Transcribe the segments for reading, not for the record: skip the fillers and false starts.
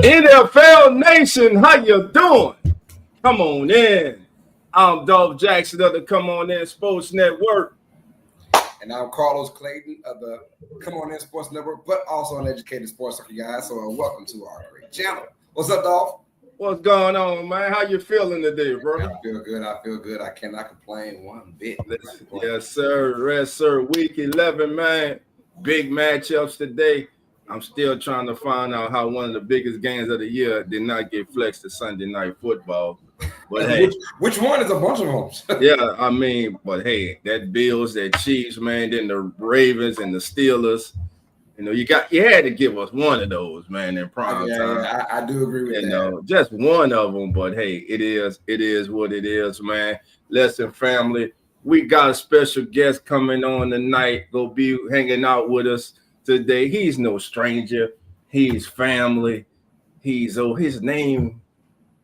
NFL Nation, how you doing? Come on in. I'm Dolph Jackson of the Come On In Sports Network. And I'm Carlos Clayton of the Come On In Sports Network, but also an educated sports soccer guy. So welcome to our great channel. What's up, Dolph? What's going on, man? How you feeling today, brother? I feel good. I cannot complain one bit. Yes, sir. Yes, sir. Week 11, man. Big matchups today. I'm still trying to find out how one of the biggest games of the year did not get flexed to Sunday Night Football. But hey, which one is a bunch of them? Yeah, I mean, but hey, that Bills, that Chiefs, man, then the Ravens and the Steelers. You know, you had to give us one of those, man, in prime time. Yeah, I do agree with that. Know, just one of them, but hey, it is what it is, man. Listen, family, we got a special guest coming on tonight. Go be hanging out with us today. He's no stranger. He's family. His name,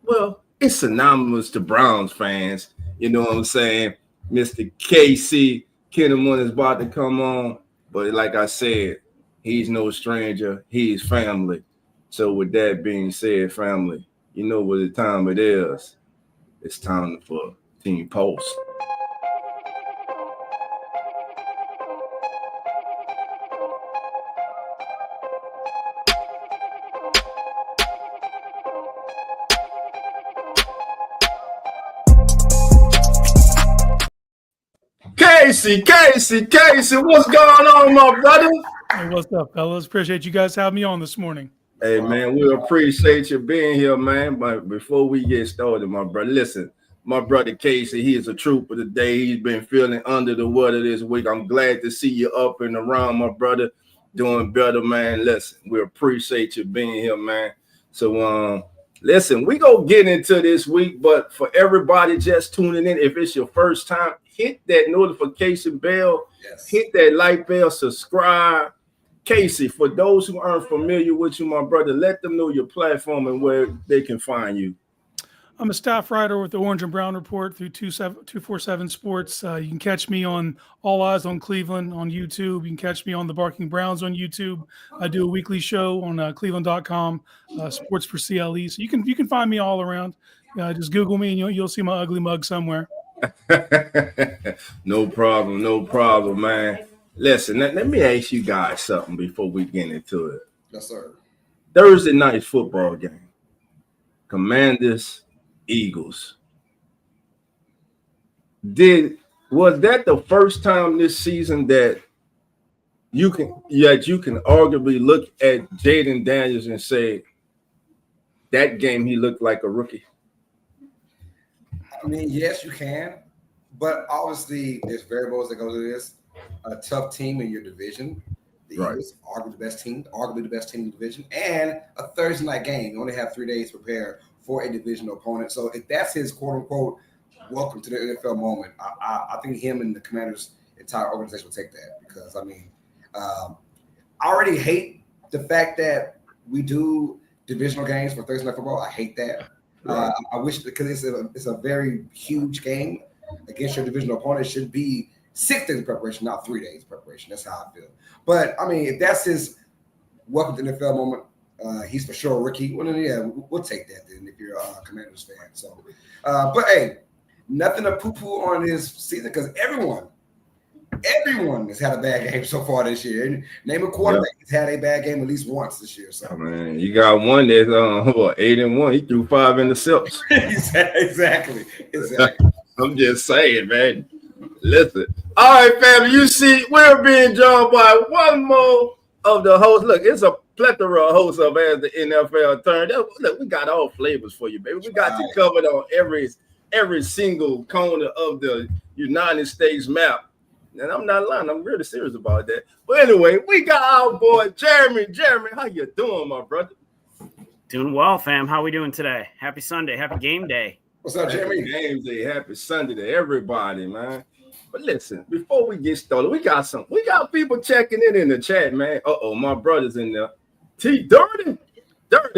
well, it's synonymous to Browns fans. You know what I'm saying? Mr. KC Kinnaman is about to come on. But like I said, he's no stranger. He's family. So with that being said, family, you know what the time it is. It's time for Team Pulse. Casey, what's going on, my brother? Hey, what's up, fellas? Appreciate you guys having me on this morning. Hey, man, we appreciate you being here, man. But before we get started, my brother, listen, my brother Casey, he is a trooper today. He's been feeling under the weather this week. I'm glad to see you up and around, my brother, doing better, man. Listen, we appreciate you being here, man. So, listen, we gonna get into this week, but for everybody just tuning in, if it's your first time, hit that notification bell, hit that like bell, subscribe. Casey, for those who aren't familiar with you, my brother, let them know your platform and where they can find you. I'm a staff writer with the Orange and Brown Report through 247 Sports. You can catch me on All Eyes on Cleveland on YouTube. You can catch me on the Barking Browns on YouTube. I do a weekly show on Cleveland.com, Sports for CLE. So you can find me all around. Just Google me and you'll see my ugly mug somewhere. No problem, man. Listen, let me ask you guys something before we get into it. Yes, sir. Thursday night football game. Commanders, Eagles. Was that the first time this season that you can arguably look at Jaden Daniels and say that game he looked like a rookie? I mean, yes, you can, but obviously there's variables that go to this. A tough team in your division, the Eagles, arguably the best team in the division, and a Thursday night game. You only have 3 days to prepare for a divisional opponent. So if that's his quote unquote welcome to the NFL moment, I think him and the Commanders' entire organization will take that, because I mean, I already hate the fact that we do divisional games for Thursday night football. I hate that. I wish, because it's a very huge game against your divisional opponent. It should be 6 days of preparation, not 3 days of preparation. That's how I feel. But I mean, if that's his welcome to the NFL moment, he's for sure a rookie. Well, then, yeah, we'll take that then if you're a Commanders fan. So, but hey, nothing to poo-poo on his season, because everyone has had a bad game so far this year. And name a quarterback who's had a bad game at least once this year. So, man, you got one that's 8-1. He threw 5 interceptions. Exactly. I'm just saying, man. Listen. All right, family, you see, we're being joined by one more of the hosts. Look, it's a plethora of hosts of as the NFL Turns. Look, we got all flavors for you, baby. We got you covered on every single corner of the United States map. And I'm not lying. I'm really serious about that. But anyway, we got our boy, Jeremy. Jeremy, how you doing, my brother? Doing well, fam. How we doing today? Happy Sunday. Happy game day. What's up, Jeremy? Happy game day. Happy Sunday to everybody, man. But listen, before we get started, we got people checking in the chat, man. My brother's in there. T Dirty,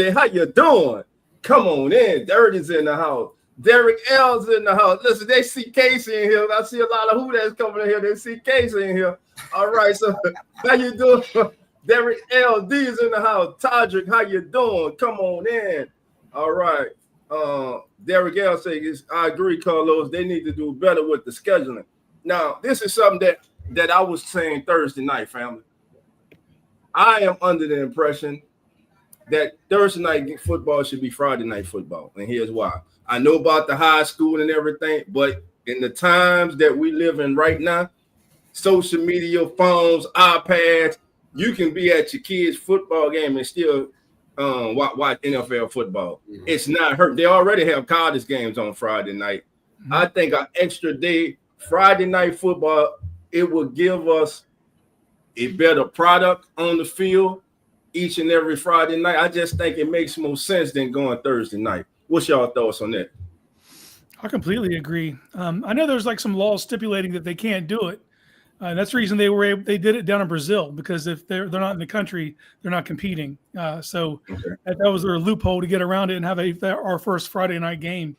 how you doing? Come on in. Dirty's in the house. Derek L's in the house. Listen, they see Casey in here. I see a lot of who that's coming in here. They see Casey in here. All right, so how you doing? Derek LD's in the house. Todrick, how you doing? Come on in. All right. Derek L says, I agree, Carlos. They need to do better with the scheduling. Now, this is something that I was saying Thursday night, family. I am under the impression that Thursday night football should be Friday night football. And here's why. I know about the high school and everything, but in the times that we live in right now, social media, phones, iPads, you can be at your kids' football game and still watch NFL football. Mm-hmm. It's not hurt. They already have college games on Friday night. Mm-hmm. I think an extra day, Friday night football, it will give us a better product on the field each and every Friday night. I just think it makes more sense than going Thursday night. What's y'all thoughts on that? I completely agree. I know there's like some laws stipulating that they can't do it. That's the reason they did it down in Brazil, because if they're not in the country, they're not competing. So that was their loophole to get around it and have our first Friday night game.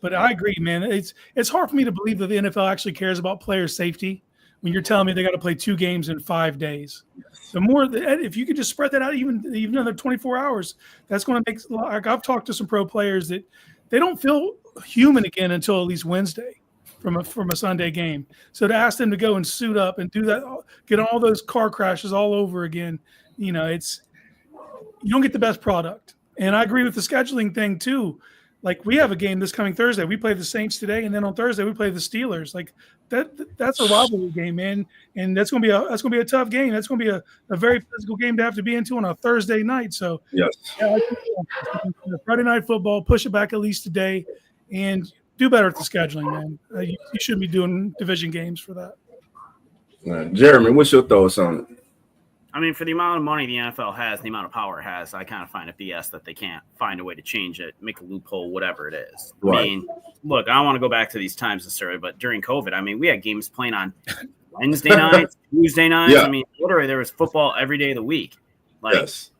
But I agree, man. It's hard for me to believe that the NFL actually cares about player safety when you're telling me they got to play 2 games in 5 days. The more, if you could just spread that out even another 24 hours, that's going to make. Like, I've talked to some pro players that they don't feel human again until at least Wednesday from a Sunday game. So to ask them to go and suit up and do that, get all those car crashes all over again, you don't get the best product. And I agree with the scheduling thing too. Like, we have a game this coming Thursday. We play the Saints today, and then on Thursday we play the Steelers. Like that's a rivalry game, man. And that's gonna be a tough game. That's gonna be a very physical game to have to be into on a Thursday night. So yes, yeah, Friday night football, push it back at least a day, and do better at the scheduling, man. You shouldn't be doing division games for that. Jeremy, what's your thoughts on it? I mean, for the amount of money the NFL has, the amount of power it has, I kind of find it BS that they can't find a way to change it, make a loophole, whatever it is. Right. I mean, look, I don't want to go back to these times necessarily, but during COVID, I mean, we had games playing on Wednesday nights, Tuesday nights. Yeah. I mean, literally, there was football every day of the week. Like, yes.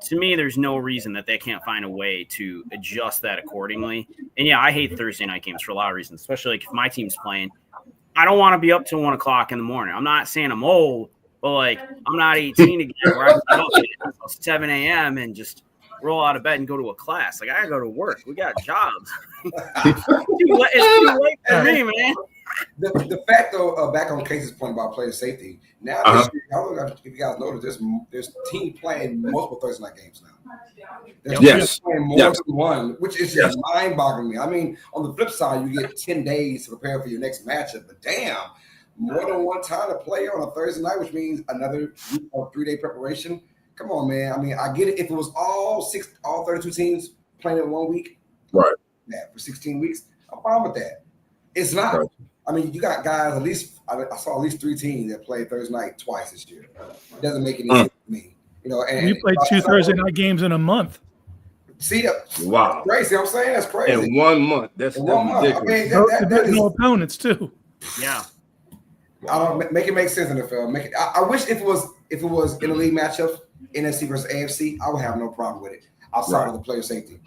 To me, there's no reason that they can't find a way to adjust that accordingly. And yeah, I hate Thursday night games for a lot of reasons, especially like if my team's playing. I don't want to be up till 1 o'clock in the morning. I'm not saying I'm old. But, like, I'm not 18 again where I can get up at 7 a.m. and just roll out of bed and go to a class. Like, I got to go to work. We got jobs. It's too late for me, man. The fact, though, back on Casey's point about player safety, now this year, I don't know if you guys noticed, there's teams playing multiple Thursday night games now. There's teams playing more than one, which is just mind-boggling me. I mean, on the flip side, you get 10 days to prepare for your next matchup, but damn, more than one time to play on a Thursday night, which means another 3-day preparation. Come on, man. I mean, I get it. If it was all 32 teams playing in 1 week, right? Yeah, for 16 weeks, I'm fine with that. It's not. Right. I mean, you got guys, at least I saw at least 3 teams that played Thursday night twice this year. It doesn't make any sense to me. And we played 2 Thursday night games in a month. See, wow, that's crazy. I'm saying that's crazy. In 1 month, that's ridiculous. I mean, that is opponents too. Yeah. I don't make it make sense in the film. I wish if it was in the league matchups, NFC versus AFC, I would have no problem with it. Outside of the player safety,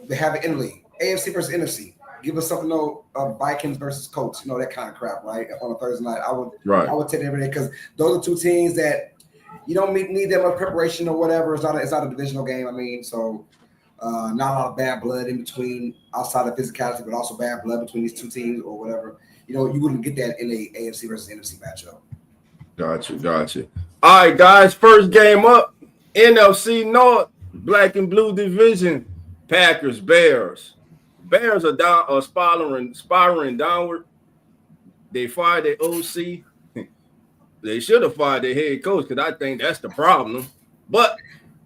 they have it in the league. AFC versus NFC. Give us something, Vikings versus Colts, that kind of crap, right? On a Thursday night, I would take it every day because those are 2 teams that you don't need that much preparation or whatever. It's not a divisional game. I mean, so not a lot of bad blood in between outside of physicality, but also bad blood between these 2 teams or whatever. You wouldn't get that in a AFC versus NFC matchup. Gotcha. All right, guys, first game up, NFC North, black and blue division, Packers, Bears. Bears are spiraling downward. They fired their OC. They should have fired their head coach because I think that's the problem. But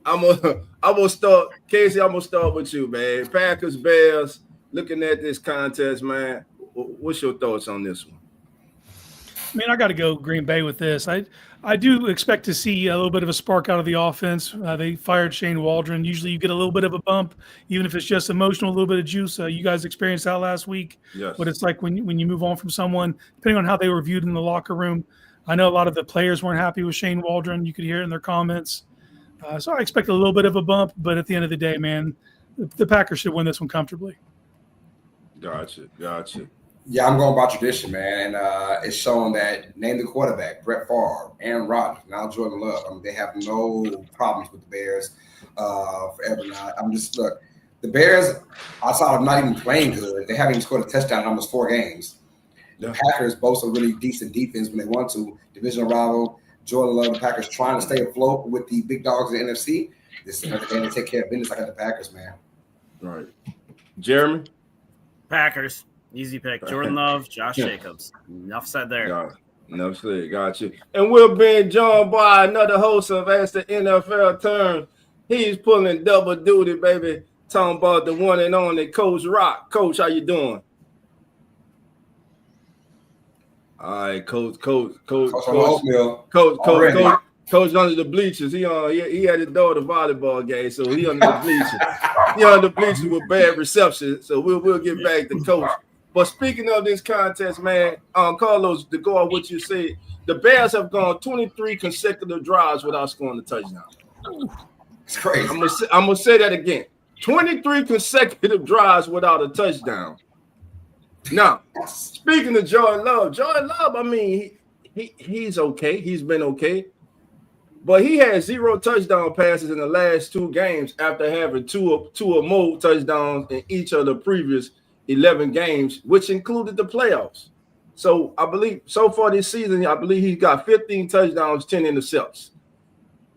I'm gonna start, Casey. I'm gonna start with you, man. Packers, Bears. Looking at this contest, man. What's your thoughts on this one? I mean, I got to go Green Bay with this. I do expect to see a little bit of a spark out of the offense. They fired Shane Waldron. Usually you get a little bit of a bump, even if it's just emotional, a little bit of juice. You guys experienced that last week. Yes. What it's like when you move on from someone, depending on how they were viewed in the locker room. I know a lot of the players weren't happy with Shane Waldron. You could hear it in their comments. So I expect a little bit of a bump, but at the end of the day, man, the Packers should win this one comfortably. Gotcha. Yeah, I'm going by tradition, man. And it's showing that name the quarterback, Brett Favre, Aaron Rodgers, now Jordan Love. I mean, they have no problems with the Bears forever now. I'm just, look, the Bears, outside of not even playing good, they haven't even scored a touchdown in almost 4 games. The Packers boast a really decent defense when they want to. Divisional rival, Jordan Love, the Packers trying to stay afloat with the big dogs in the NFC. This is another game to take care of business. I got the Packers, man. Right. Jeremy? Packers. Easy pick. Jordan Love, Josh Jacobs. Enough said there. Yeah, enough said. Got you. And we're being joined by another host of As the NFL Turns. He's pulling double duty, baby. Talking about the one and only Coach Rock. Coach, how you doing? All right, Coach under the bleachers. He had his daughter volleyball game, so he under the bleachers. He under the bleachers with bad reception. So we'll get back to Coach. But speaking of this contest, man, Carlos, to go on what you said, the Bears have gone 23 consecutive drives without scoring a touchdown. It's crazy. I'm gonna say that again. 23 consecutive drives without a touchdown. Now, speaking of Jordan Love, I mean, he's okay. He's been okay. But he had 0 touchdown passes in the last 2 games after having two or more touchdowns in each of the previous 11 games, which included the playoffs. So I believe so far this season, I believe he's got 15 touchdowns, 10 intercepts.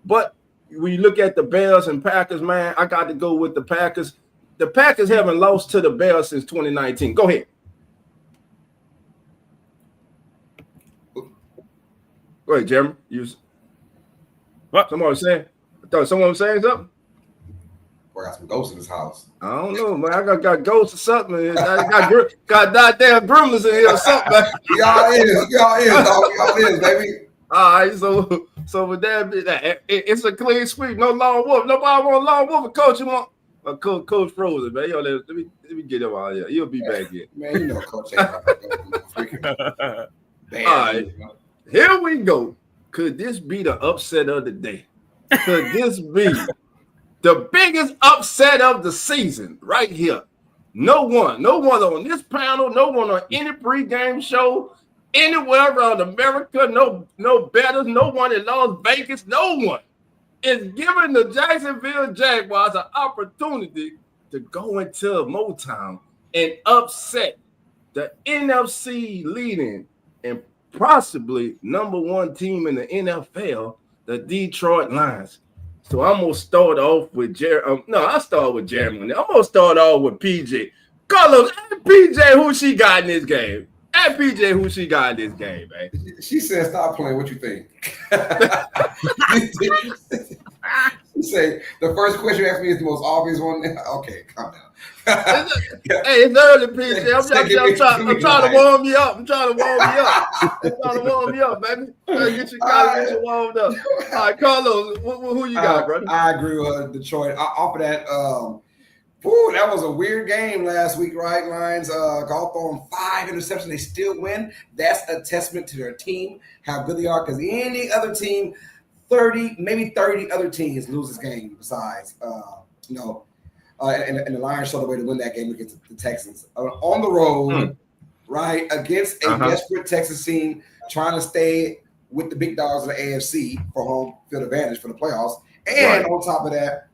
But when you look at the Bears and Packers, man, I got to go with the Packers. The Packers haven't lost to the Bears since 2019. Go ahead. Go ahead, Jeremy. What? Someone was saying? I thought someone was saying something. Boy, I got some ghosts in this house. I don't know, man. I got ghosts or something. I got goddamn gremlins in here or something. Y'all is, baby. All right, so with that, it's a clean sweep. No lone wolf. Nobody want lone wolf. Coach, you want Coach Frozen, man. Yo, let me get him out here. He'll be back here. Man, you know Coach ain't freaking. All right, here we go. Could this be the upset of the day? Could this be the biggest upset of the season right here? No one on this panel, no one on any pregame show, anywhere around America, no bettors, no one in Las Vegas, no one is giving the Jacksonville Jaguars an opportunity to go into Motown and upset the NFC leading and possibly number 1 team in the NFL, the Detroit Lions. So I'm gonna start off with Jeremy. I start with Jeremy. I'm gonna start off with PJ. Carlos, PJ, who she got in this game? Ask PJ who she got in this game, man. She said, "Stop playing." What you think? She said, "The first question you asked me is the most obvious one." Okay, calm down. Hey, it's early, PJ. I'm trying to warm you up. I'm trying to warm you up, baby. Get you warmed up. All right, Carlos, who you got, brother? I agree with Detroit. Off of that, that was a weird game last week, right? Lions golf on 5 interceptions. They still win. That's a testament to their team, how good they are. Because any other team, 30, maybe 30 other teams lose this game besides, and the Lions showed the way to win that game against the Texans on the road, right, against a desperate Texas team trying to stay with the big dogs of the AFC for home field advantage for the playoffs. And on top of that,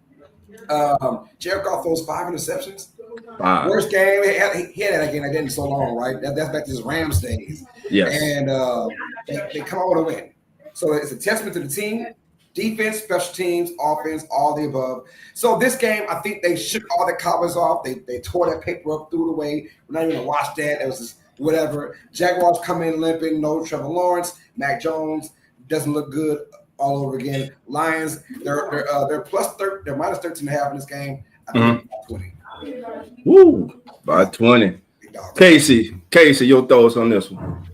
Jared Goff throws 5 interceptions. Wow. Worst game. He had that game again in so long, right? That's back to his Rams days. Yes. And they come out with a win. So it's a testament to the team. Defense, special teams, offense, all the above. So this game, I think they shook all the cobwebs off. They tore that paper up, threw it away. We're not even gonna watch that. It was just whatever. Jaguars come in limping. No Trevor Lawrence. Mac Jones doesn't look good all over again. Lions, they're minus 13.5 in this game. I think 20. Woo! By 20. Casey, your thoughts on this one?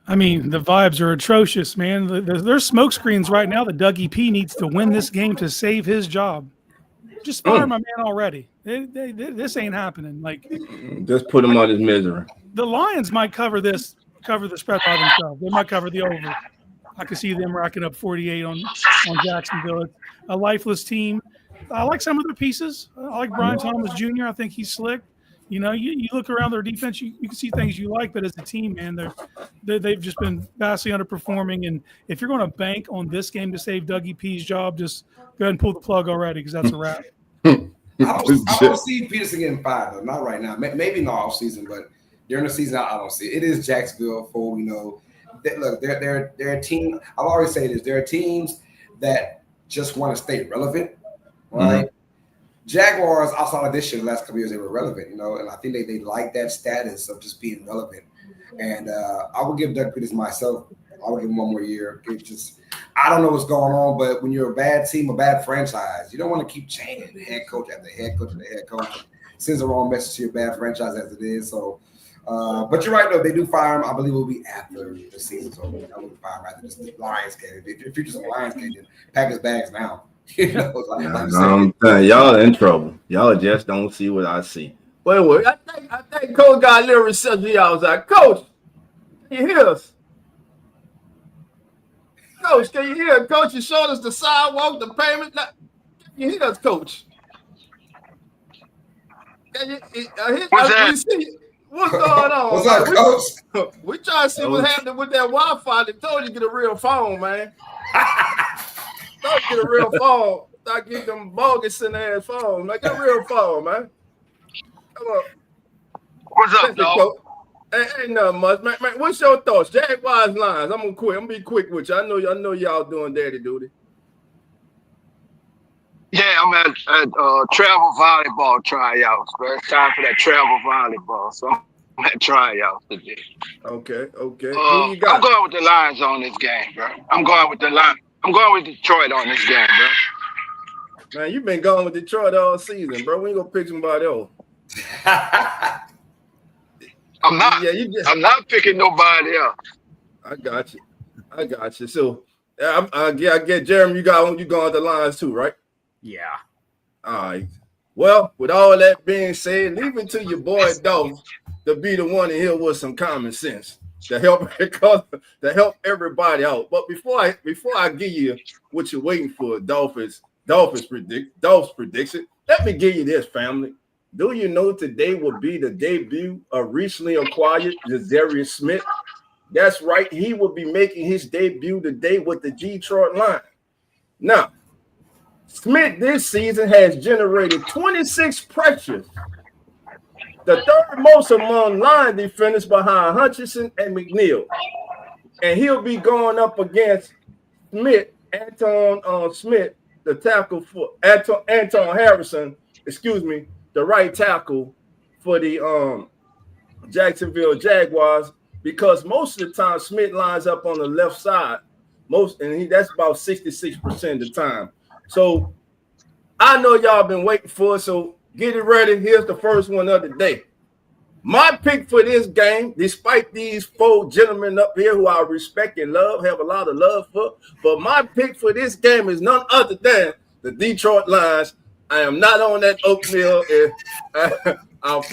I mean, the vibes are atrocious, man. There's smoke screens right now that Dougie P needs to win this game to save his job. Just fire my man already. This ain't happening. Like, just put him on his misery. The Lions might cover the spread by themselves. They might cover the over. I could see them racking up 48 on Jacksonville. It's a lifeless team. I like some of the pieces. I like Brian Thomas Jr. I think he's slick. You know, you look around their defense, you can see things you like, but as a team, man, they've just been vastly underperforming. And if you're going to bank on this game to save Dougie P's job, just go ahead and pull the plug already, because that's a wrap. I don't see Peterson getting fired, though. Not right now. Maybe in the off season, but during the season, I don't see it. It is Jacksonville for, you know. Look, they're a team. I'll always say this: there are teams that just want to stay relevant, right? Mm-hmm. Jaguars, outside of this year, the last couple of years, they were relevant, you know, and I think they like that status of just being relevant. And I would give Doug Peterson myself. I would give him one more year. I don't know what's going on, but when you're a bad team, a bad franchise, you don't want to keep changing head coach after head coach after head coach. It sends the wrong message to your bad franchise as it is. So, but you're right, though. They do fire him. I believe it will be after the season's over. I wouldn't fire him after this Lions game. If you're just a Lions game, then pack his bags now. You know, y'all in trouble. Y'all just don't see what I see. Wait. I think Coach got a little reception. I was like, Coach, can you hear us? Coach, can you hear us? Coach, you showed us the sidewalk, the payment. Can you hear us, Coach? Can you, what's going on? What's up, Coach? We trying to see what's happening with that Wi-Fi. They told you to get a real phone, man. Don't get a real phone. Stop getting them bogus in ass phone. Like, get a real phone, man. Come on. What's up, dog? Ain't nothing much, man. What's your thoughts? Jaguars lines. I'm gonna be quick with you. I know y'all doing daddy duty. Yeah, I'm at travel volleyball tryouts, bro. It's time for that travel volleyball. So I'm at tryouts today. Okay. Who you I'm got? going with the Lions on this game, bro. I'm going with Detroit on this game, bro. Man, you've been going with Detroit all season, bro. We ain't gonna pick somebody else. I'm not. Yeah, I'm not picking nobody else. I got you. So, I get Jeremy. You going with the Lions too, right? Yeah. All right. Well, with all that being said, leave it to your boy Dolph to be the one in here with some common sense to help everybody out. But before I give you what you're waiting for, Dolph's prediction, let me give you this, family. Do you know today will be the debut of recently acquired Zadarius Smith? That's right. He will be making his debut today with the Detroit Lions. Now, Smith this season has generated 26 pressures, the third most among line defenders behind Hutchinson and McNeil. And he'll be going up against Anton Smith, the tackle for Anton Harrison, the right tackle for the Jacksonville Jaguars, because most of the time Smith lines up on the left side, that's about 66% of the time. So I know y'all been waiting for it, so get it ready. Here's the first one of the day. My pick for this game, despite these four gentlemen up here who I respect and have a lot of love for, but my pick for this game is none other than the Detroit Lions. I am not on that oatmeal. I'll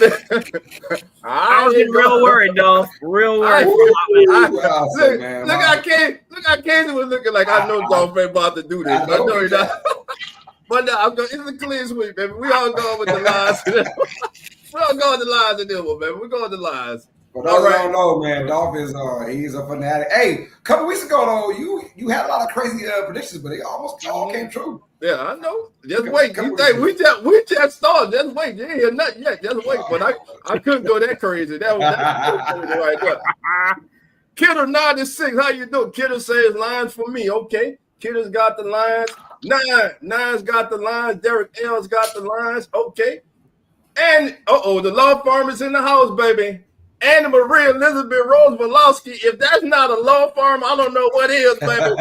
I was getting real worried, though. Real worried. Look how Casey was looking like I know Dolph ain't about to do this. I know he's not. But no, it's a clean sweep, baby. We all going with the Lions. We all going with the Lions in this one, baby. We're going with the Lions. But all right, don't know, man. Dolph is he's a fanatic. Hey, a couple weeks ago, though, you had a lot of crazy predictions, but they almost all came true. Yeah, I know. Just wait. You think we just started. Just wait. You ain't hear nothing yet. Just wait. But I couldn't go that crazy. That was crazy right there. Kidder 96. How you doing? Kidder says Lions for me. Okay. Kidder's got the Lions. Nine's got the Lions. Derek L's got the Lions. Okay. And the law firm is in the house, baby. Anna Marie Elizabeth Rose Volosky. If that's not a law firm, I don't know what is, baby.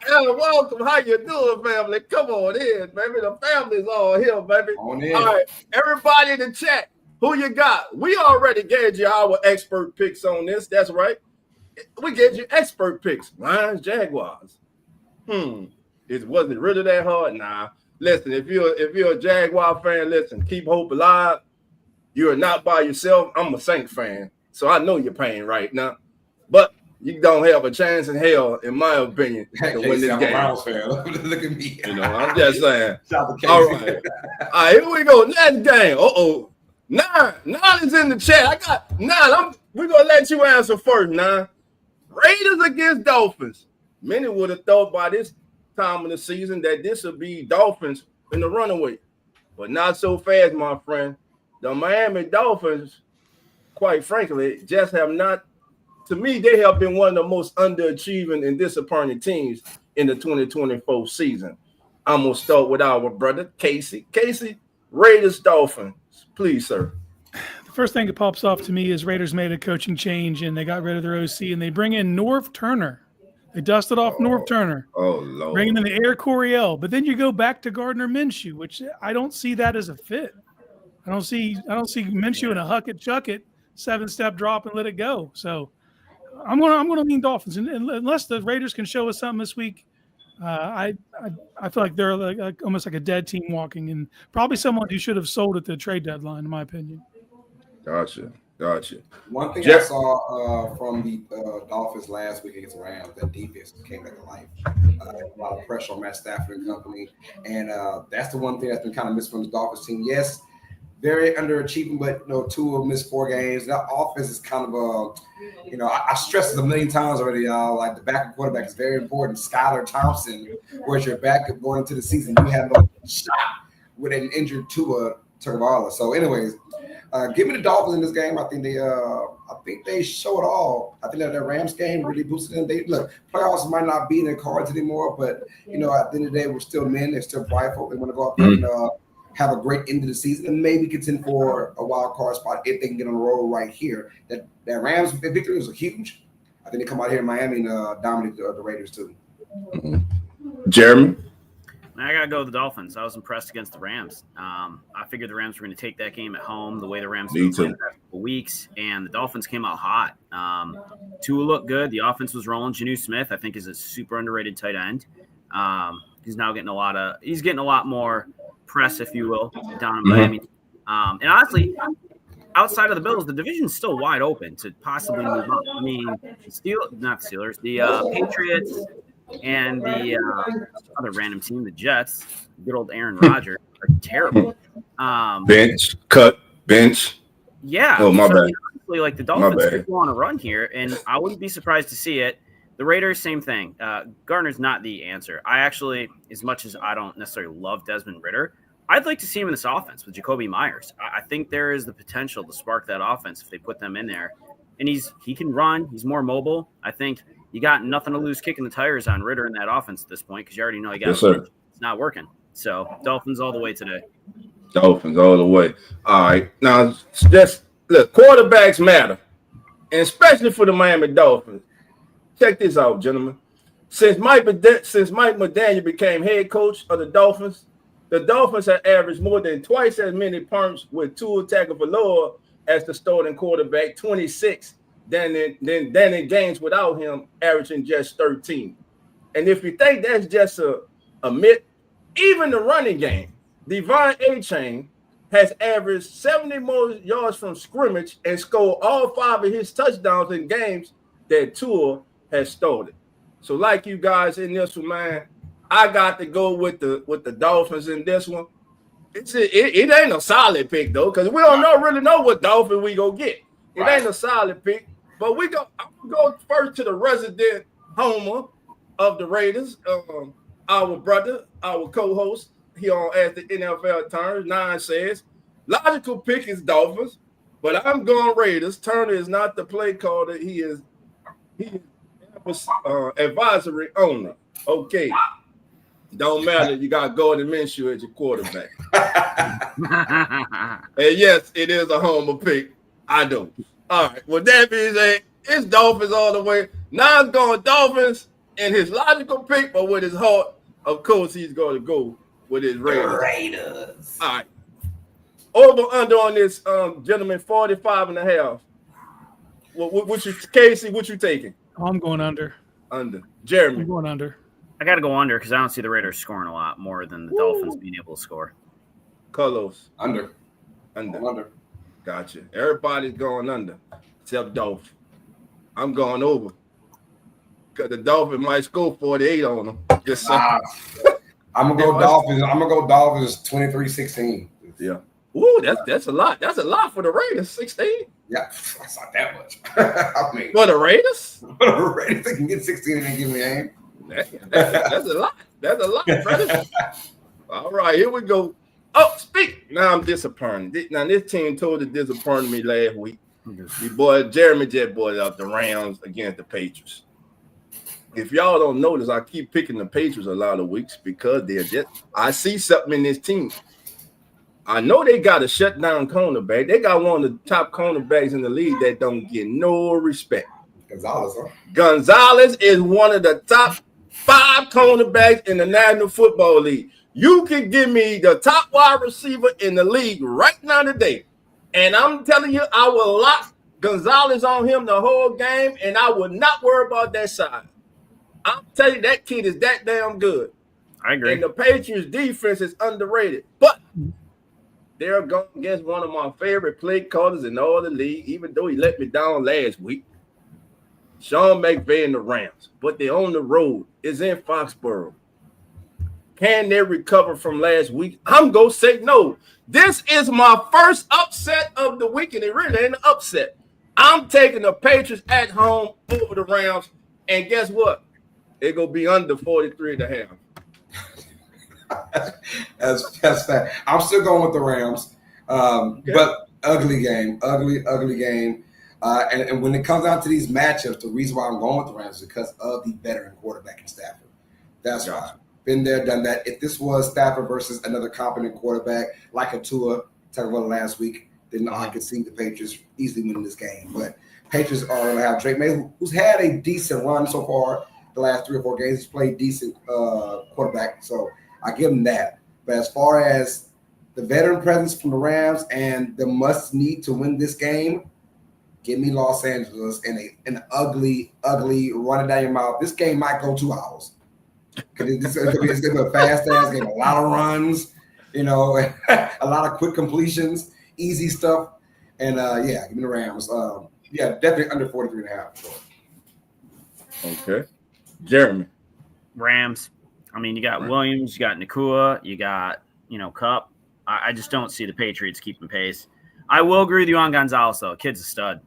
Welcome. How you doing, family? Come on in, baby. The family's all here, baby. All right, everybody in the chat, who you got? We already gave you our expert picks on this. That's right. We gave you expert picks. Lions, Jaguars. Wasn't it really that hard? Nah. Listen, if you're a Jaguar fan, listen, keep hope alive. You are not by yourself. I'm a Saint fan, so I know your pain right now. But you don't have a chance in hell, in my opinion, to win this game. Look at me. I'm just saying. All right, here we go. Next game. Nine is in the chat. I got 9. We're gonna let you answer first. 9. Raiders against Dolphins. Many would have thought by this time of the season that this would be Dolphins in the runaway, but not so fast, my friend. The Miami Dolphins, quite frankly, just have not. To me, they have been one of the most underachieving and disappointing teams in the 2024 season. I'm gonna start with our brother Casey. Casey, Raiders, Dolphins, please, sir. The first thing that pops off to me is Raiders made a coaching change and they got rid of their OC and they bring in Norv Turner. They dusted off Norv Turner. Oh Lord. Bringing in the Air Coryell. But then you go back to Gardner Minshew, which I don't see that as a fit. I don't see Minshew in a huck it, chuck it, 7-step drop and let it go. So I'm gonna lean Dolphins. And unless the Raiders can show us something this week, I feel like they're like almost like a dead team walking, and probably someone who should have sold at the trade deadline, in my opinion. Gotcha. One thing I saw from the Dolphins last week against the Rams, that defense came back to life. A lot of pressure on Matt Stafford and company, and that's the one thing that's been kind of missed from the Dolphins team. Yes, very underachieving, but Tua missed 4 games. That offense is kind of I stressed it a million times already, y'all. Like the backup quarterback is very important. Skylar Thompson, where's your backup going into the season? You have no shot with an injured Tua Tagovailoa. So, anyways, give me the Dolphins in this game. I think they show it all. I think that Rams game really boosted them. Playoffs might not be in their cards anymore, but at the end of the day, we're still men. They're still prideful. They want to go out there and have a great end of the season and maybe contend for a wild card spot if they can get on the road right here. That Rams victory was huge. I think they come out here in Miami and dominate the Raiders too. Jeremy? I got to go with the Dolphins. I was impressed against the Rams. I figured the Rams were going to take that game at home the way the Rams have been playing the past couple weeks, and the Dolphins came out hot. Tua looked good. The offense was rolling. Geno Smith, I think, is a super underrated tight end. He's now getting a lot more press, if you will, down in Miami. And honestly, outside of the Bills, the division is still wide open to possibly move up. I mean, the Patriots and the other random team, the Jets, good old Aaron Rodgers, are terrible. Bench. Yeah. Oh, my bad. Honestly, like the Dolphins could go on a run here, and I wouldn't be surprised to see it. The Raiders, same thing. Gardner's not the answer. I actually, as much as I don't necessarily love Desmond Ridder, I'd like to see him in this offense with Jacoby Myers. I think there is the potential to spark that offense if they put them in there. And he can run. He's more mobile. I think you got nothing to lose kicking the tires on Ridder in that offense at this point because you already know it's not working. So Dolphins all the way today. Dolphins all the way. All right. Now, just look, quarterbacks matter, and especially for the Miami Dolphins. Check this out, gentlemen. Since Mike McDaniel became head coach of the Dolphins have averaged more than twice as many punts with Tua Tagovailoa as the starting quarterback, 26, than in games without him, averaging just 13. And if you think that's just a myth, even the running game, Devon A-Chain has averaged 70 more yards from scrimmage and scored all 5 of his touchdowns in games that Tua has started. So like you guys in this one, man, I got to go with the Dolphins in this one. It ain't a solid pick though, because we don't really know what Dolphin we gonna get. It ain't a solid pick, but I'm gonna go first to the resident homer of the Raiders, our brother, our co-host here on As the NFL Turns. 9 says logical pick is Dolphins, but I'm going Raiders. Turner is not the play caller. He is advisory owner. Okay. Don't matter. You got Gardner Minshew as your quarterback. And yes, it is a homer pick. I do. All right. With that being said, it's Dolphins all the way. Now it's going Dolphins in his logical pick, but with his heart, of course, he's going to go with his Raiders. All right. Over under on this, gentleman, 45.5. Casey, what you taking? I'm going under. Under. Jeremy. I'm going under. I got to go under because I don't see the Raiders scoring a lot more than the Dolphins being able to score. Carlos. Under. Gotcha. Everybody's going under except Dolph. I'm going over because the Dolphins might score 48 on them. I'm gonna go Dolphins. I'm gonna go Dolphins 23-16. Yeah. Ooh, that's a lot. That's a lot for the Raiders. 16. Yeah, that's not that much. I mean, For the Raiders, Raiders they can get 16 and then give me a game. that's a lot. That's a lot, brother. All right, here we go. Oh, speak. Now I'm disappointed. Now this team totally disappointed me last week. The boy Jeremy Jet brought out the Rams against the Patriots. If y'all don't notice, I keep picking the Patriots a lot of weeks because I see something in this team. I know they got a shutdown cornerback. They got one of the top cornerbacks in the league that don't get no respect. Gonzalez is one of the top 5 cornerbacks in the National Football League. You can give me the top wide receiver in the league right now today, and I'm telling you, I will lock Gonzalez on him the whole game, and I will not worry about that side. I'm telling you, that kid is that damn good. I agree. And the Patriots defense is underrated, but they're going against one of my favorite play callers in all the league, even though he let me down last week. Sean McVay and the Rams, but they're on the road. It's in Foxborough. Can they recover from last week? I'm going to say no. This is my first upset of the week, and it really ain't an upset. I'm taking the Patriots at home over the Rams, and guess what? They're going to be under 43.5. That's fact. I'm still going with the Rams, but ugly game. And when it comes down to these matchups, the reason why I'm going with the Rams is because of the veteran quarterback in Stafford. That's why. Been there, done that. If this was Stafford versus another competent quarterback like a Tua, talking about last week, then I could see the Patriots easily winning this game. But Patriots are going to have Drake May, who's had a decent run so far the last 3 or 4 games. He's played decent quarterback, so I give him that. But as far as the veteran presence from the Rams and the must need to win this game, give me Los Angeles in an ugly run it down your mouth. This game might go 2 hours. It's going to be a fast-ass game, a lot of runs, a lot of quick completions, easy stuff. And, give me the Rams. Definitely under 43.5. Okay. Jeremy. Rams. I mean, you got Williams, you got Nakua, you got, Kupp. I just don't see the Patriots keeping pace. I will agree with you on Gonzalez, though. Kid's a stud.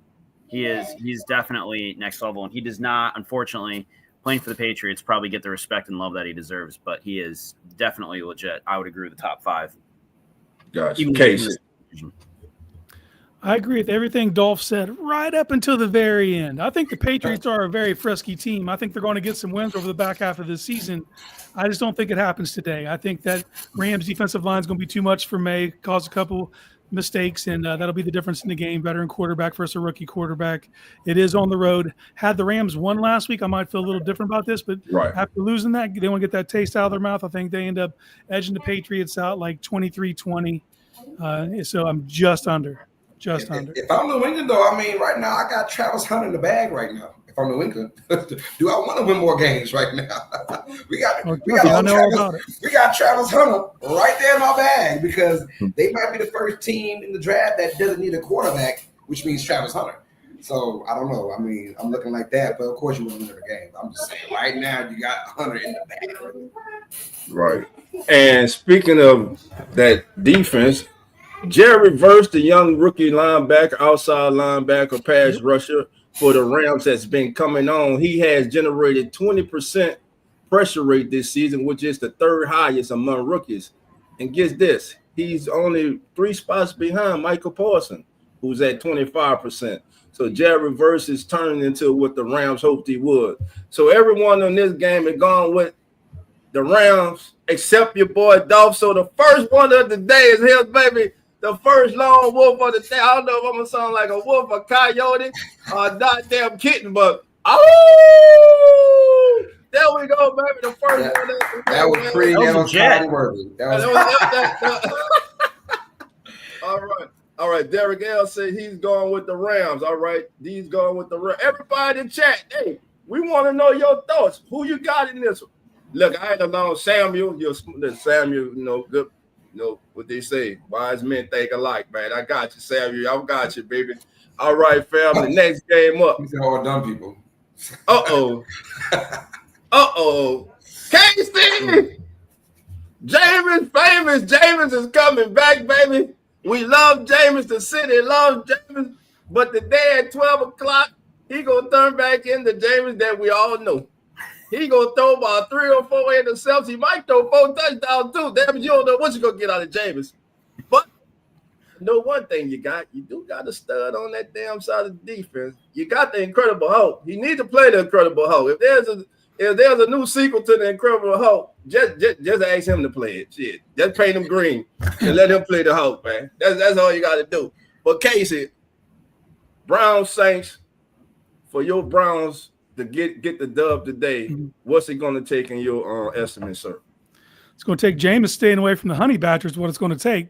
He's definitely next level, and he does not, unfortunately, playing for the Patriots, probably get the respect and love that he deserves, but he is definitely legit. I would agree with the top 5. Gotcha. I agree with everything Dolph said right up until the very end. I think the Patriots are a very frisky team. I think they're going to get some wins over the back half of the season. I just don't think it happens today. I think that Rams defensive line is going to be too much for May, cause a couple mistakes, and that'll be the difference in the game. Veteran quarterback versus a rookie quarterback. It is on the road. Had the Rams won last week, I might feel a little different about this, but after losing that, they want to get that taste out of their mouth. I think they end up edging the Patriots out like 23-20. So I'm just under. If I'm New England, though, I mean, right now I got Travis Hunter in the bag right now. If I'm New England, do I want to win more games right now? we got Travis Hunter right there in my bag because they might be the first team in the draft that doesn't need a quarterback, which means Travis Hunter. So I don't know. I mean, I'm looking like that, but of course you want to win the game. I'm just saying, right now you got Hunter in the bag. Right. And speaking of that defense, Jerry Verse, the young rookie linebacker, outside linebacker, pass rusher for the Rams that's been coming on. He has generated 20% pressure rate this season, which is the 3rd highest among rookies. And get this, he's only 3 spots behind Michael Parsons, who's at 25%. So Jerry Verse is turning into what the Rams hoped he would. So everyone in this game is gone with the Rams, except your boy Dolph. So the first one of the day is his, baby. The first lone wolf of the day. I don't know if I'm going to sound like a wolf, a coyote, or a goddamn kitten, but there we go, baby. The first one. That was pretty damn worthy. All right. Derek L said he's going with the Rams. All right. He's going with the Rams. Everybody in chat, hey, we want to know your thoughts. Who you got in this one? Look, I had along Samuel. Samuel, good. What they say, wise men think alike, man. I got you, Samuel. I got you, baby. All right, family. Next game up. These are all dumb people. Casey! James famous. James is coming back, baby. We love Jameis. The city loves Jameis. But today at 12 o'clock, he going to turn back into Jameis that we all know. He going to throw about 3 or 4 interceptions. He might throw 4 touchdowns too. Damn it, you don't know what you're going to get out of Jameis. But know one thing you do got a stud on that damn side of the defense. You got the Incredible Hulk. You need to play the Incredible Hulk. If there's a new sequel to the Incredible Hulk, just ask him to play it. Shit, just paint him green and let him play the Hulk, man. That's all you got to do. But Casey, Browns Saints, for your Browns to get the dub today, what's it going to take in your estimate, sir? It's going to take Jameis staying away from the Honey Badgers. What it's going to take.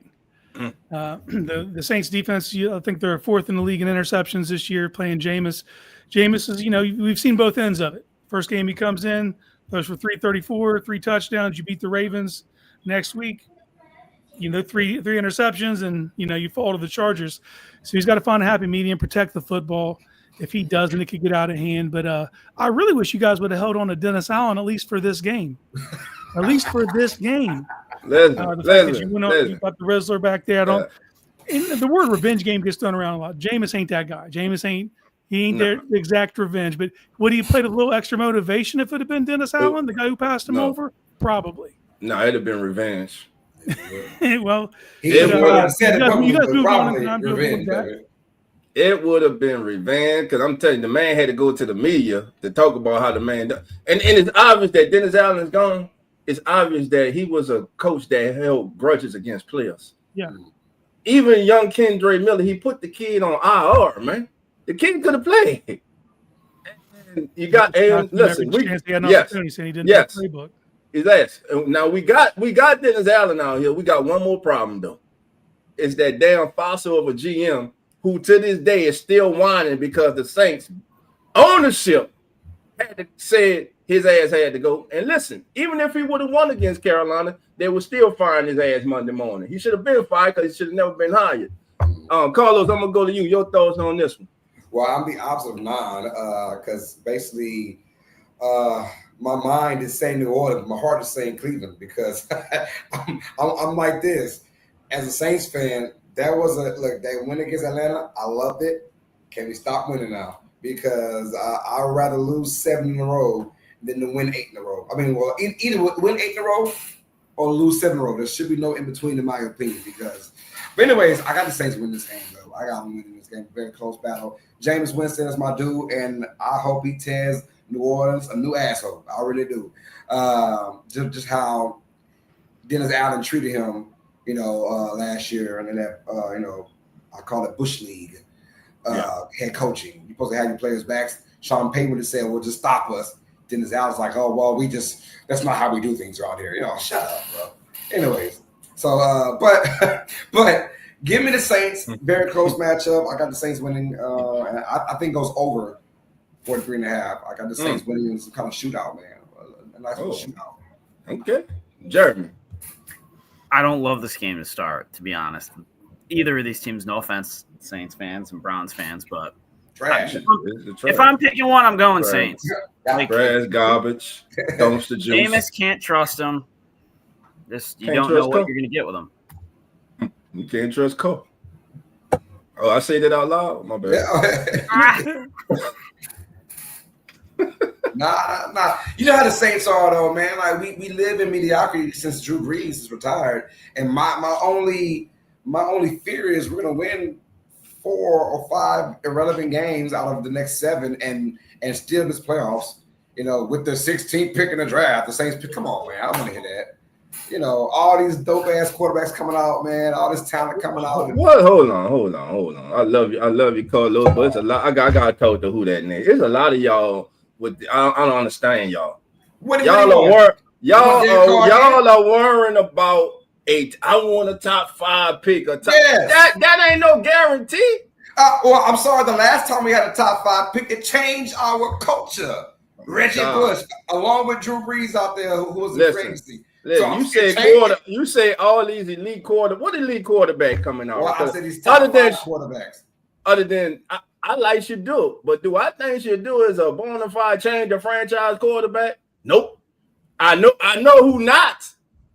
The Saints defense, I think they're 4th in the league in interceptions this year playing Jameis. Jameis is, we've seen both ends of it. First game he comes in, throws for 334, 3 touchdowns. You beat the Ravens. Next week, 3 interceptions, and you fall to the Chargers. So he's got to find a happy medium, protect the football. If he doesn't, it could get out of hand. But I really wish you guys would have held on to Dennis Allen at least for this game. At least for this game. You got the Rizzler back there. The word revenge game gets thrown around a lot. Jameis ain't that guy. He ain't their exact revenge. But would he have played a little extra motivation if it had been Dennis Allen, the guy who passed him over? Probably. No, it'd have been revenge. Well, it would have been revenge because I'm telling you, the man had to go to the media to talk about how the man does. And it's obvious that Dennis Allen is gone. It's obvious that he was a coach that held grudges against players. Yeah. Even young Kendra Miller, he put the kid on IR, man. The kid could have played. And you got listen, yes. Now we got Dennis Allen out here. We got one more problem though. It's that damn fossil of a GM who to this day is still whining because the Saints ownership had to say his ass had to go. And listen, even if he would have won against Carolina, they would still firing his ass Monday morning. He should have been fired because he should have never been hired. Carlos, I'm gonna go to you. Your thoughts on this one? Well, I'm the opposite of nine because basically my mind is saying New Orleans, my heart is saying Cleveland because I'm like this. As a Saints fan, they win against Atlanta. I loved it. Can we stop winning now? Because I'd rather lose 7 in a row than to win 8 in a row. I mean, well, either win 8 in a row or lose 7 in a row. There should be no in between, in my opinion. But anyways, I got the Saints win this game, though. I got them winning this game. Very close battle. Jameis Winston is my dude, and I hope he tears New Orleans a new asshole. I really do. Just how Dennis Allen treated him, last year, and then that, I call it Bush League head coaching. You're supposed to have your players' backs. Sean Payton would have said, "Well, just stop us." Dennis Allen's like, "Oh, well, that's not how we do things around here." Shut up, bro. Anyways, so but give me the Saints. Very close matchup. I got the Saints winning. And I think it goes over 43.5. I got the Saints winning in some kind of shootout, man. A nice little shootout. Okay, Jeremy. I don't love this game to start, to be honest. Either of these teams, no offense, Saints fans and Browns fans, but trash. If I'm picking one, I'm going Saints. Trash, garbage, dumpster juice. Jameis, can't trust him. You don't know what you're going to get with him. You can't trust Cole. Oh, I say that out loud? My bad. Nah. You know how the Saints are, though, man. Like we live in mediocrity since Drew Brees is retired, and my only fear is we're gonna win 4 or 5 irrelevant games out of the next 7 and still miss playoffs. With the 16th pick in the draft, the Saints pick. Come on, man. I don't want to hear that. All these dope ass quarterbacks coming out, man. All this talent coming out. What? Hold on. I love you, Carlos, but it's a lot. I gotta talk to who that name. It's a lot of y'all. I don't understand y'all. Y'all are worrying about I want a top 5 pick. That ain't no guarantee. Well, I'm sorry. The last time we had a top 5 pick, it changed our culture. Reggie Bush, along with Drew Brees out there, who was a crazy. You say all these elite quarterbacks. What elite quarterback coming out? Well, I said these top 5 quarterbacks. Other than I like Shadu, but do I think Shadu is a bona fide change of franchise quarterback? Nope. I know who not.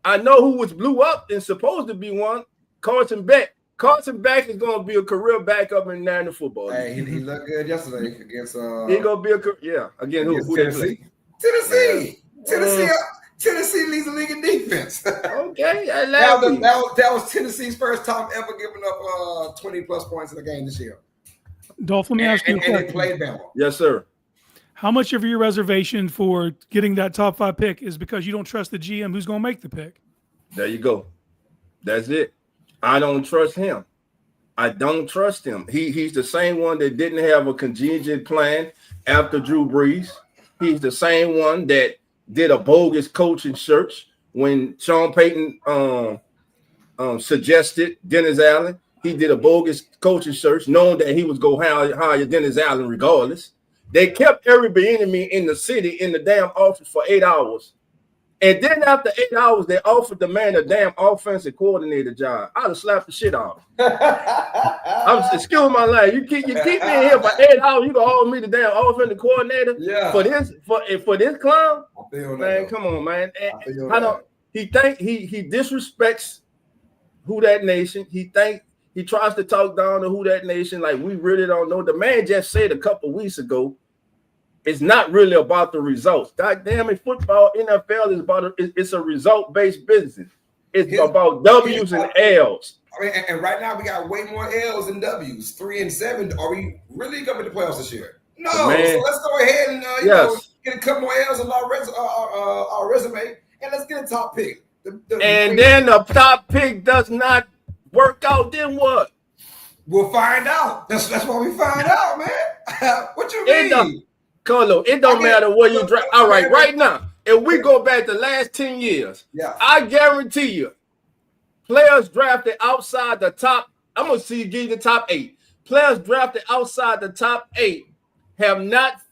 I know who was blew up and supposed to be one. Carson Beck. Carson Back is going to be a career backup in the National Football League. Hey, he looked good yesterday against. He going to be again. Who they play? Tennessee leads the league in defense. Okay, I that love was Tennessee's first time ever giving up 20 plus points in a game this year. Dolph, let me ask you a question. And they played Bama. Yes, sir. How much of your reservation for getting that top 5 pick is because you don't trust the GM who's going to make the pick? There you go. That's it. I don't trust him. I don't trust him. He's the same one that didn't have a contingent plan after Drew Brees. He's the same one that did a bogus coaching search when Sean Payton suggested Dennis Allen. He did a bogus coaching search, knowing that he was going to hire Dennis Allen regardless. They kept every enemy in the city in the damn office for 8 hours. And then after 8 hours, they offered the man a damn offensive coordinator job. I'd have slapped the shit out of him. I'm just, excuse my life. You keep me in here for 8 hours. You gonna offer me the damn offensive coordinator for this clown? Man, come on, man. He disrespects Who That Nation. He tries to talk down to Who That Nation like we really don't know. The man just said a couple weeks ago, it's not really about the results. God damn it, football, NFL it's a result-based business. It's about W's and L's. I mean, and right now we got way more L's than W's. 3 and 7. Are we really coming to the playoffs this year? No. So let's go ahead and get a couple more L's on our resume, and let's get a top pick. Then the top pick does not work out. Then what? We'll find out. That's what we find out, man. What you mean? Carlo, it don't matter where you draft. All right, right now, if we go back the last 10 years, I guarantee you, players drafted outside the top, I'm going to give you the top 8. Players drafted outside the top 8 have not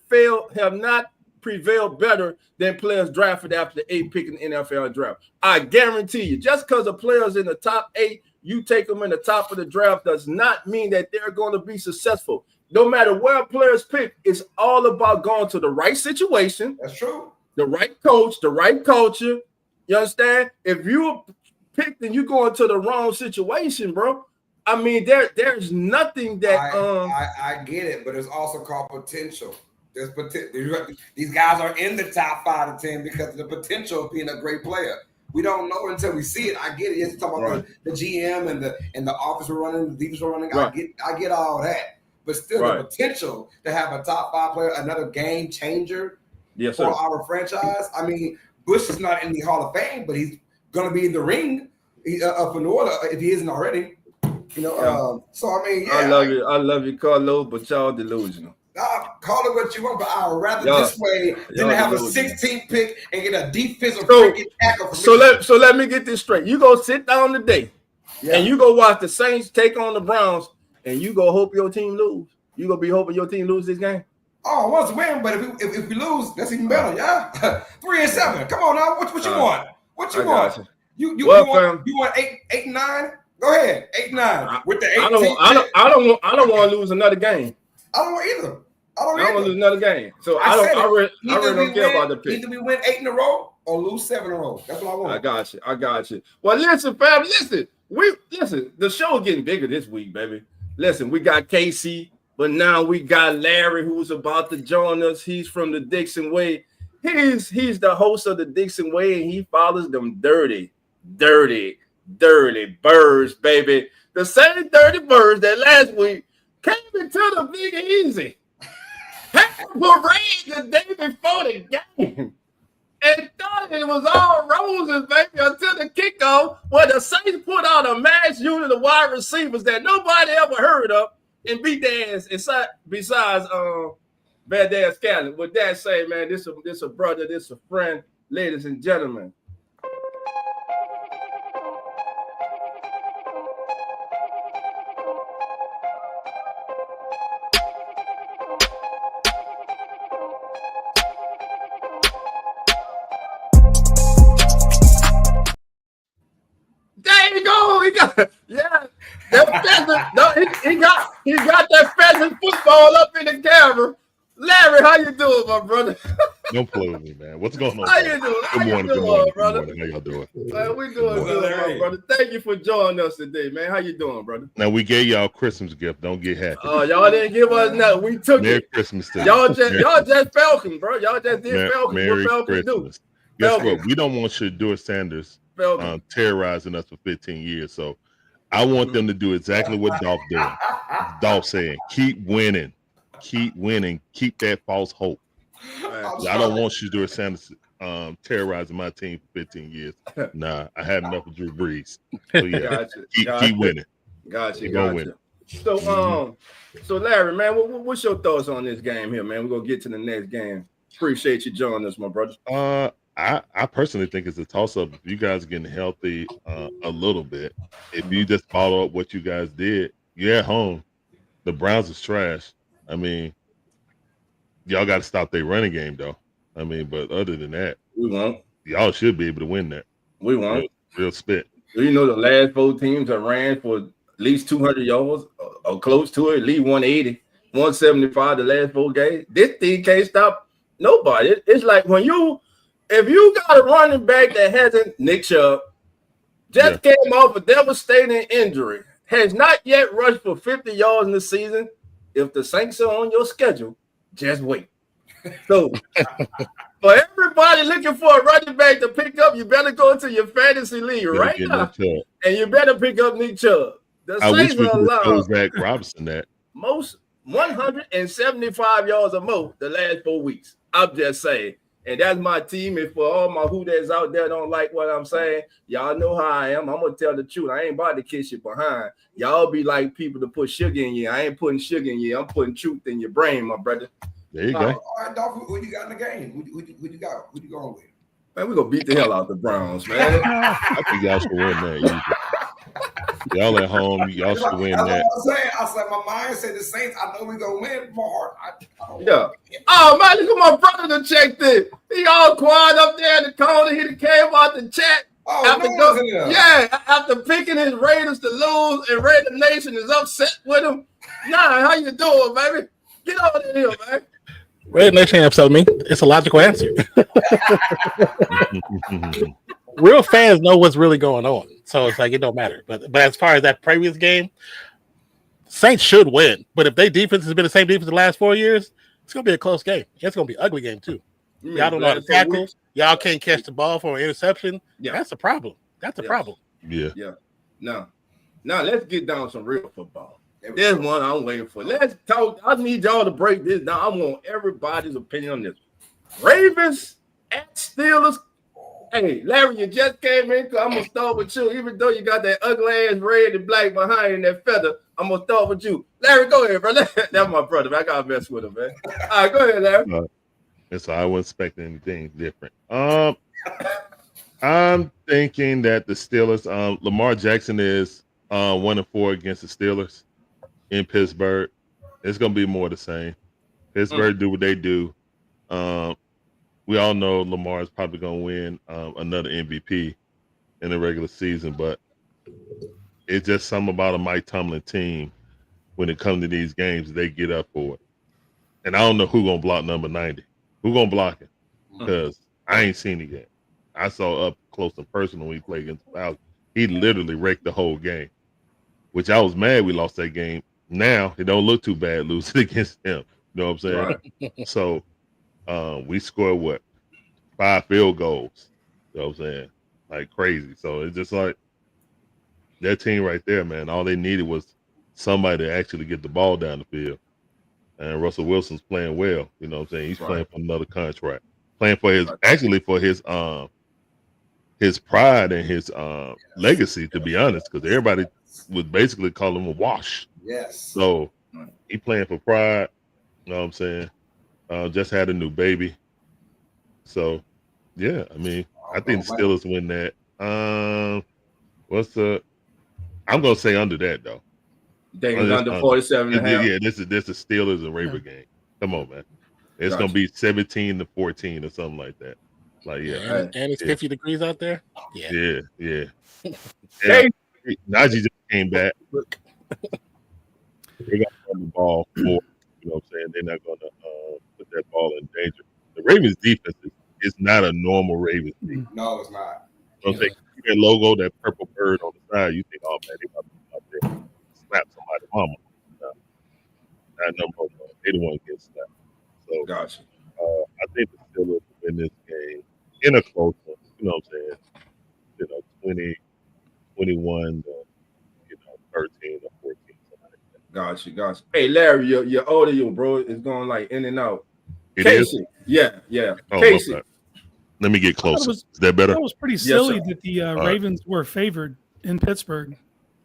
prevailed better than players drafted after the 8th pick in the NFL draft. I guarantee you, just because the players in the top 8, you take them in the top of the draft does not mean that they're going to be successful. No matter where players pick, it's all about going to the right situation. That's true. The right coach, the right culture. You understand? If you picked and you go into the wrong situation, bro, I mean, there's nothing that I get it, but it's also called potential. There's potential. These guys are in the top 5 to 10 because of the potential of being a great player. We don't know until we see it. I get it. It's talking about the GM and the office we're running, the defense we're running. Right. I get all that. But still, the potential to have a top 5 player, another game changer for our franchise. I mean, Bush is not in the Hall of Fame, but he's going to be in the ring for New Orleans if he isn't already. So I mean, I love you, Carlo, but y'all delusional. Call it what you want, but I'd rather this way than to have a 16th pick and get a defensive freaking tackle. So let me get this straight. You go sit down today, and you go watch the Saints take on the Browns. And you go hope your team lose. You gonna be hoping your team lose this game? Oh, once win, but if we lose, that's even better. Yeah, 3 and 7. Come on now, what you want? What you want? You want 8 and 9? Go ahead, 8 and 9 with the 18. I don't want to lose another game. I don't want either. I don't want to lose another game. So I really don't care about the pick. Either we win 8 in a row or lose 7 in a row. That's what I want. I got you. Well, listen, fam, listen. The show's getting bigger this week, baby. Listen, we got Casey, but now we got Larry, who's about to join us. He's from the Dixon Way. He's the host of the Dixon Way, and he follows them dirty birds, baby. The same dirty birds that last week came into the Big Easy, had a parade the day before the game, and thought it was all roses, baby, until the kickoff, where the Saints put out a mass unit of wide receivers that nobody ever heard of and beat their ass besides Bad Dad Scallon. With that say, man, this a brother, this a friend, ladies and gentlemen. There you go. He got that pheasant. No, he got that pheasant football up in the camera. Larry, how you doing, my brother? Don't play with me, man. What's going on? How you doing? How Good you morning, doing, brother? How y'all doing? We doing good, my brother. Thank you for joining us today, man. How you doing, brother? Now, we gave y'all a Christmas gift. Don't get happy. Oh, y'all didn't give us nothing. We took Merry it. Christmas to Y'all just Falcon, bro. Y'all just did Falcon. Merry What Falcon Christmas. do? Guess Falcon. what? We don't want Shedeur Sanders Falcon. terrorizing us for 15 years. So I want them to do exactly what Dolph doing. Dolph saying, keep winning. Keep winning. Keep that false hope. I don't want Shedeur Sanders terrorizing my team for 15 years. Nah, I had enough of Drew Brees. So yeah, keep winning. Gotcha. Winning. So so Larry, man, what's your thoughts on this game here, man? We're gonna get to the next game. Appreciate you joining us, my brother. I personally think it's a toss-up. If you guys are getting healthy a little bit, if you just follow up what you guys did, you're at home. The Browns is trash. I mean, y'all got to stop their running game, though. I mean, but other than that, we won't. Y'all should be able to win that. We won't. Real spit. You know, the last 4 teams that ran for at least 200 yards or close to it, at least 180, 175 the last 4 games. This team can't stop nobody. It's like if you got a running back that hasn't, Nick Chubb, just came off a devastating injury, has not yet rushed for 50 yards in the season. If the Saints are on your schedule, just wait. So for everybody looking for a running back to pick up, you better go into your fantasy league right now, and you better pick up Nick Chubb. The Saints are allowed Zach Robinson that most 175 yards or more the last 4 weeks. I'm just saying. And that's my team. And for all my who that's out there don't like what I'm saying, y'all know how I am. I'm going to tell the truth. I ain't about to kiss you behind. Y'all be like people to put sugar in you. I ain't putting sugar in you. I'm putting truth in your brain, my brother. There you go. All right, Dolph, who you got in the game? Who you got? Who you going with? Man, we're going to beat the hell out the Browns, man. I think y'all should win that. Y'all at home, y'all should win that. I said my mind said the Saints. I know we're gonna win. My heart, Oh man, look at my brother to check this. He all quiet up there in the corner. He came out the chat. After picking his Raiders to lose, and Raider Nation is upset with him. Nah, how you doing, baby? Get over here, man. Raider Nation ain't upset with me. It's a logical answer. Real fans know what's really going on, so it's like it don't matter. But as far as that previous game, Saints should win. But if their defense has been the same defense the last 4 years, it's gonna be a close game. It's gonna be an ugly game too. Y'all don't know how to tackle. Y'all can't catch the ball for an interception. Yeah, that's a problem. That's a problem. Yeah. Now let's get down some real football. There's one I'm waiting for. Let's talk. I need y'all to break this down. I want everybody's opinion on this. Ravens at Steelers. Hey, Larry, you just came in. I'm going to start with you. Even though you got that ugly ass red and black behind and that feather, I'm going to start with you. Larry, go ahead, bro. That's my brother. Man. I got to mess with him, man. All right, go ahead, Larry. So I wasn't expecting anything different. I'm thinking that the Steelers, Lamar Jackson is 1-4 against the Steelers in Pittsburgh. It's going to be more the same. Pittsburgh do what they do. We all know Lamar is probably going to win another MVP in the regular season, but it's just something about a Mike Tomlin team when it comes to these games, they get up for it. And I don't know who's going to block number 90. Who's going to block him? Because I ain't seen it yet. I saw up close and personal when he played against the Falcons. He literally wrecked the whole game, which I was mad we lost that game. Now, it don't look too bad losing against him. You know what I'm saying? Right. So, we scored 5 field goals. You know what I'm saying? Like crazy. So it's just like that team right there, man. All they needed was somebody to actually get the ball down the field. And Russell Wilson's playing well. You know what I'm saying? He's playing for another contract. Playing for his his pride and his legacy, to be honest, because everybody would basically call him a wash. Yes. So he playing for pride. You know what I'm saying? Just had a new baby. So, yeah, I mean, I think the Steelers win that. I'm going to say under that, though. They under 47.5. Yeah, this is the Steelers and Raver game. Come on, man. It's going to be 17-14 or something like that. Like, and it's 50 degrees out there. Yeah. Hey, Najee just came back. They got the ball for You know what I'm saying? They're not going to put that ball in danger. The Ravens defense is not a normal Ravens defense. No, it's not. You know what I'm saying? That logo, that purple bird on the side, you think, oh man, they about to come out there and slap somebody's mama. No, not no more. They the one getting slapped. So Gotcha. I think the Steelers will win this game in a close one. You know what I'm saying? 20, 21, 13 or 14. Gotcha. Hey, Larry, your audio, bro, is going like in and out. It Casey. is? Yeah. Oh, Casey. okay. Let me get closer. Is that better? That was pretty silly sir. that the Ravens were favored in Pittsburgh.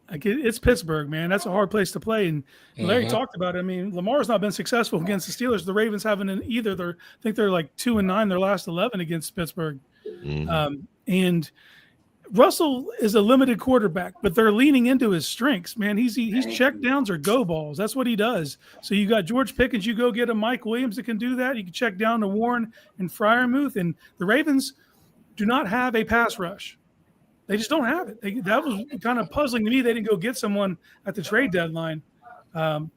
Like it's Pittsburgh, man. That's a hard place to play. And Larry talked about it. I mean, Lamar's not been successful against the Steelers. The Ravens haven't either. I think they're like 2-9 their last 11 against Pittsburgh. And Russell is a limited quarterback, but they're leaning into his strengths, man. He's check downs or go balls. That's what he does. So you got George Pickens. You go get a Mike Williams that can do that. You can check down to Warren and Freiermuth. And the Ravens do not have a pass rush. They just don't have it. That was kind of puzzling to me. They didn't go get someone at the trade deadline. And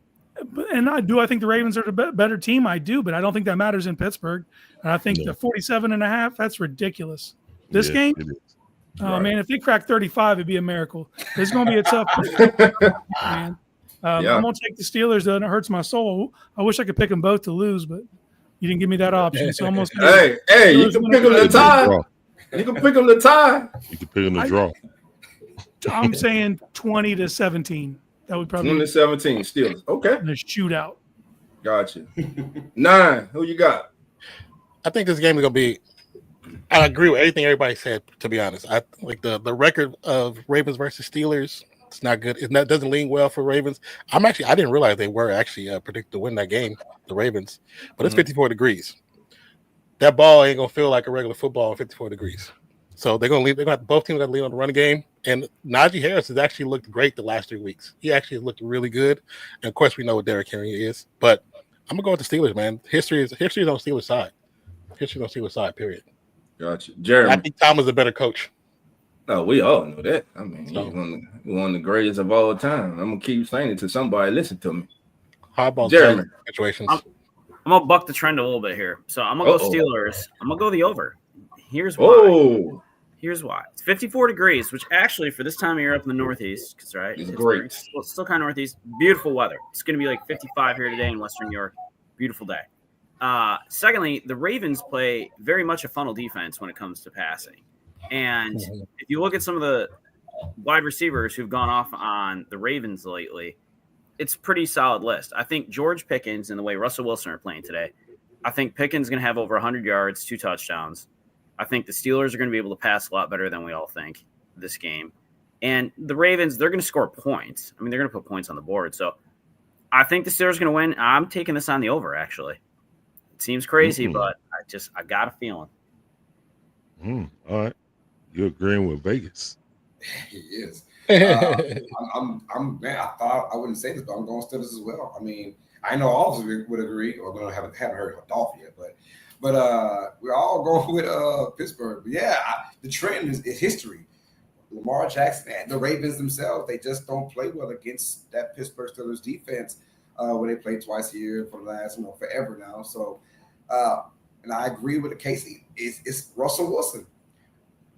I think the Ravens are the better team. I do, but I don't think that matters in Pittsburgh. And I think the 47.5, that's ridiculous. This game, man, if they crack 35, it'd be a miracle. It's going to be a tough man. I'm going to take the Steelers, though, and it hurts my soul. I wish I could pick them both to lose, but you didn't give me that option. So I'm almost hey, you can pick them to tie. You can pick them to tie. You can pick them to draw. I'm saying 20-17. That would probably 20-17 Steelers. Okay. In a shootout. Gotcha. 9. Who you got? I think this game is going to be. I agree with everything everybody said. To be honest, I like the record of Ravens versus Steelers. It's not good. It doesn't lean well for Ravens. I didn't realize they were actually predicted to win that game, the Ravens. But it's 54 degrees. That ball ain't gonna feel like a regular football at 54 degrees. So they're gonna leave. They're gonna have both teams that lead on the run game. And Najee Harris has actually looked great the last 3 weeks. He actually looked really good. And of course, we know what Derrick Henry is. But I'm gonna go with the Steelers, man. History is on Steelers' side. History on Steelers' side. Period. Gotcha. Jeremy. I think Tom is a better coach. No, we all know that. I mean, he's one of the greatest of all time. I'm gonna keep saying it to somebody. Listen to me. Hardball Jeremy. Situations. I'm gonna buck the trend a little bit here. So I'm gonna go Steelers. I'm gonna go the over. Here's why. Oh. Here's why. It's 54 degrees, which actually for this time of year up in the Northeast, because it's great. It's still kind of Northeast. Beautiful weather. It's gonna be like 55 here today in Western New York. Beautiful day. Secondly, the Ravens play very much a funnel defense when it comes to passing. And if you look at some of the wide receivers who've gone off on the Ravens lately, it's a pretty solid list. I think George Pickens and the way Russell Wilson are playing today, I think Pickens is going to have over 100 yards, 2 touchdowns. I think the Steelers are going to be able to pass a lot better than we all think this game. And the Ravens, they're going to score points. I mean, they're going to put points on the board. So I think the Steelers are going to win. I'm taking this on the over, actually. It seems crazy, but I got a feeling. All right. You're agreeing with Vegas. He is. I'm man, I thought I wouldn't say this, but I'm going Steelers as well. I mean, I know all of us would agree, or we haven't heard of Dolph yet, but we're all going with Pittsburgh. But yeah, the trend is history. Lamar Jackson and the Ravens themselves, they just don't play well against that Pittsburgh Steelers defense where they play twice a year for the last forever now. So, and I agree with Casey. It's Russell Wilson.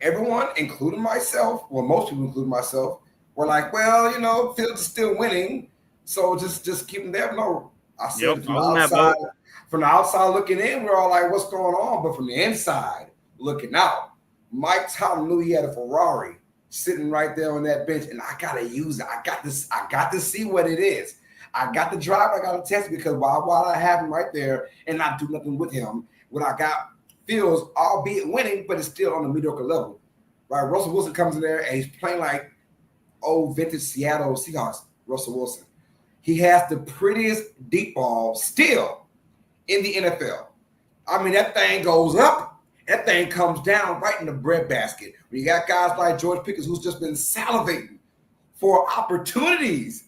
Everyone, including myself, well, most people, including myself, were like, well, Fields is still winning, so just keep him there. No, I said from the outside looking in, we're all like, what's going on? But from the inside looking out, Mike Tomlin knew he had a Ferrari sitting right there on that bench, and I gotta use it. I got to see what it is. I got to drive. I got to test it, because while I have him right there and not do nothing with him, when I got Fields, albeit winning, but it's still on the mediocre level, right? Russell Wilson comes in there and he's playing like old vintage Seattle Seahawks. Russell Wilson, he has the prettiest deep ball still in the NFL. I mean, that thing goes up, that thing comes down right in the breadbasket. When you got guys like George Pickens, who's just been salivating for opportunities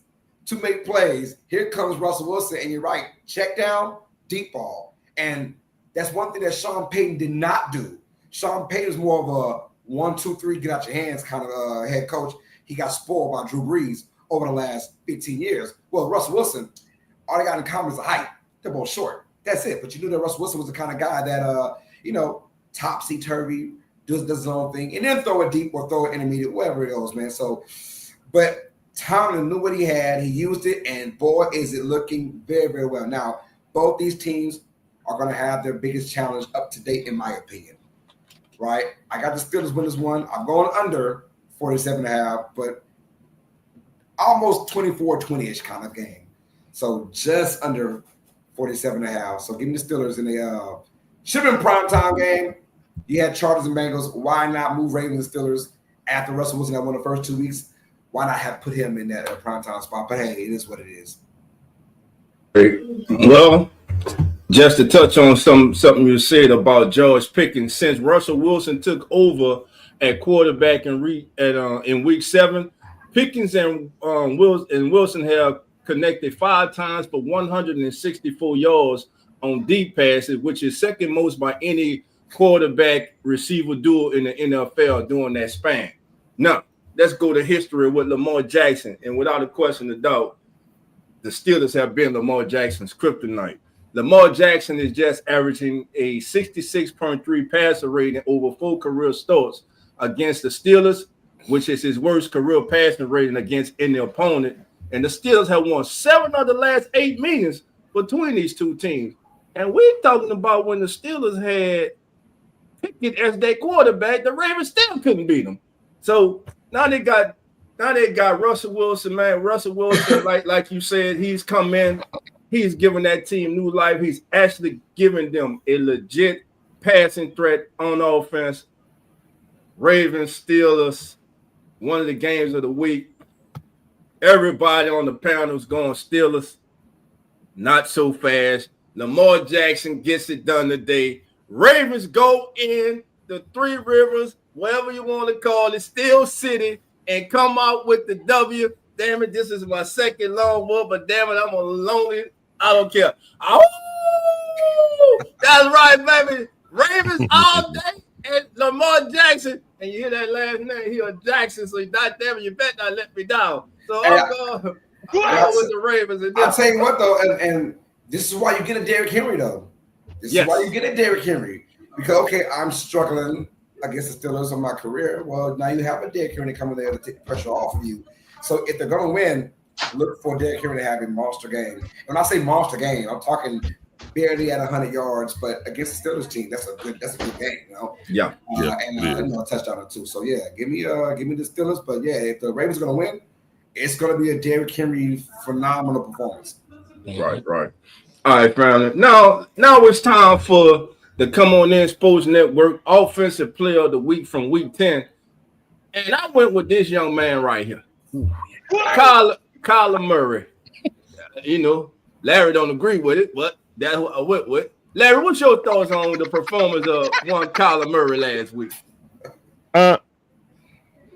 to make plays, here comes Russell Wilson, and you're right, check down, deep ball, and that's one thing that Sean Payton did not do. Sean Payton is more of a 1, 2, 3, get out your hands kind of head coach. He got spoiled by Drew Brees over the last 15 years. Well, Russell Wilson, all they got in common is the height. they're both short. That's it. But you knew that Russell Wilson was the kind of guy that, topsy-turvy, does his own thing, and then throw it deep or throw it intermediate, wherever it goes, man. So, but Tomlin knew what he had. He used it, and boy, is it looking very, very well. Now, both these teams are going to have their biggest challenge up to date, in my opinion, right? I got the Steelers win this one. I'm going under 47.5, but almost 24-20-ish kind of game. So just under 47.5. So give me the Steelers in the should have been primetime game. You had Chargers and Bengals. Why not move Ravens and Steelers after Russell Wilson got won the first 2 weeks? Why not have put him in that primetime spot? But hey, it is what it is. Well, just to touch on something you said about George Pickens, since Russell Wilson took over at quarterback in week 7, Pickens and Wilson have connected 5 times for 164 yards on deep passes, which is second most by any quarterback receiver duo in the NFL during that span. Now, let's go to history with Lamar Jackson, and without a question of doubt, the Steelers have been Lamar Jackson's kryptonite. Lamar Jackson is just averaging a 66.3 passer rating over 4 career starts against the Steelers, which is his worst career passing rating against any opponent. And the Steelers have won 7 of the last 8 meetings between these two teams. And we're talking about when the Steelers had Pickett as their quarterback, the Ravens still couldn't beat them. So now they got Russell Wilson, man. Russell Wilson, like you said, he's come in, he's giving that team new life. He's actually giving them a legit passing threat on offense. Ravens, Steelers, one of the games of the week. Everybody on the panel is going Steelers. Not so fast. Lamar Jackson gets it done today. Ravens go in the 3 Rivers, whatever you want to call it, Steel City, and come out with the W. Damn it, this is my second long word, but damn it, I'm a lonely. I don't care. Oh, that's right, baby. Ravens all day and Lamar Jackson. And you hear that last name here, Jackson. So damn it, you better not let me down. So I'm going with the Ravens. I'll tell you what, though, and this is why you get a Derrick Henry, though. This is why you get a Derrick Henry. Because, okay, I'm struggling against the Steelers in my career. Well, now you have a Derrick Henry coming there to take pressure off of you. So if they're going to win, look for Derrick Henry to have a monster game. When I say monster game, I'm talking barely at 100 yards, but against the Steelers team, that's a good game, you know. Yeah. And a touchdown or 2. So yeah, give me the Steelers. But yeah, if the Ravens are going to win, it's going to be a Derrick Henry phenomenal performance. Right. All right, family. Now it's time for the Come On In Sports Network Offensive Player of the Week from Week 10. And I went with this young man right here. Kyler Murray. Larry don't agree with it, but that's what I went with. Larry, what's your thoughts on the performance of one Kyler Murray last week? All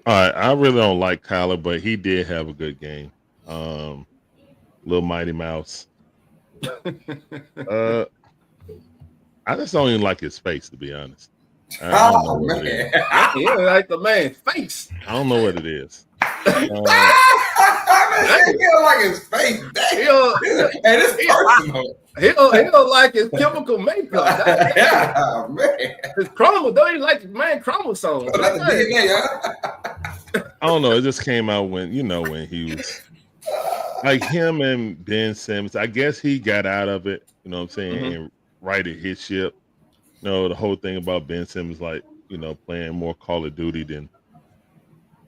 right, I really don't like Kyler, but he did have a good game. Little Mighty Mouse. I just don't even like his face, to be honest. I don't know what it is. He don't like the man's face. I don't know what it is. He don't like his face. He don't like his chemical makeup. Yeah, man. His chromosome. Don't even like his man chromosome. I don't know. It just came out when he was like him and Ben Simmons. I guess he got out of it, you know what I'm saying, and righted his ship. The whole thing about Ben Simmons, like, playing more Call of Duty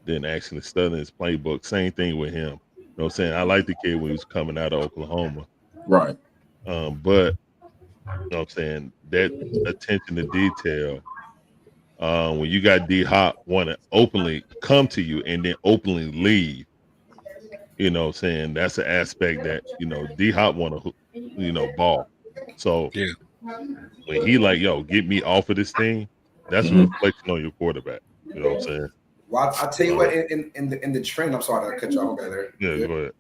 than actually studying his playbook. Same thing with him. You know what I'm saying? I like the kid when he was coming out of Oklahoma. Right. But, you know what I'm saying, that attention to detail, when you got D-Hop want to openly come to you and then openly leave, you know what I'm saying, that's an aspect that, D-Hop want to, ball. So when he like, get me off of this thing, that's a reflection on your quarterback. You know what I'm saying? Well, I'll tell you what, in the trend, I'm sorry to cut you off there. Yeah, go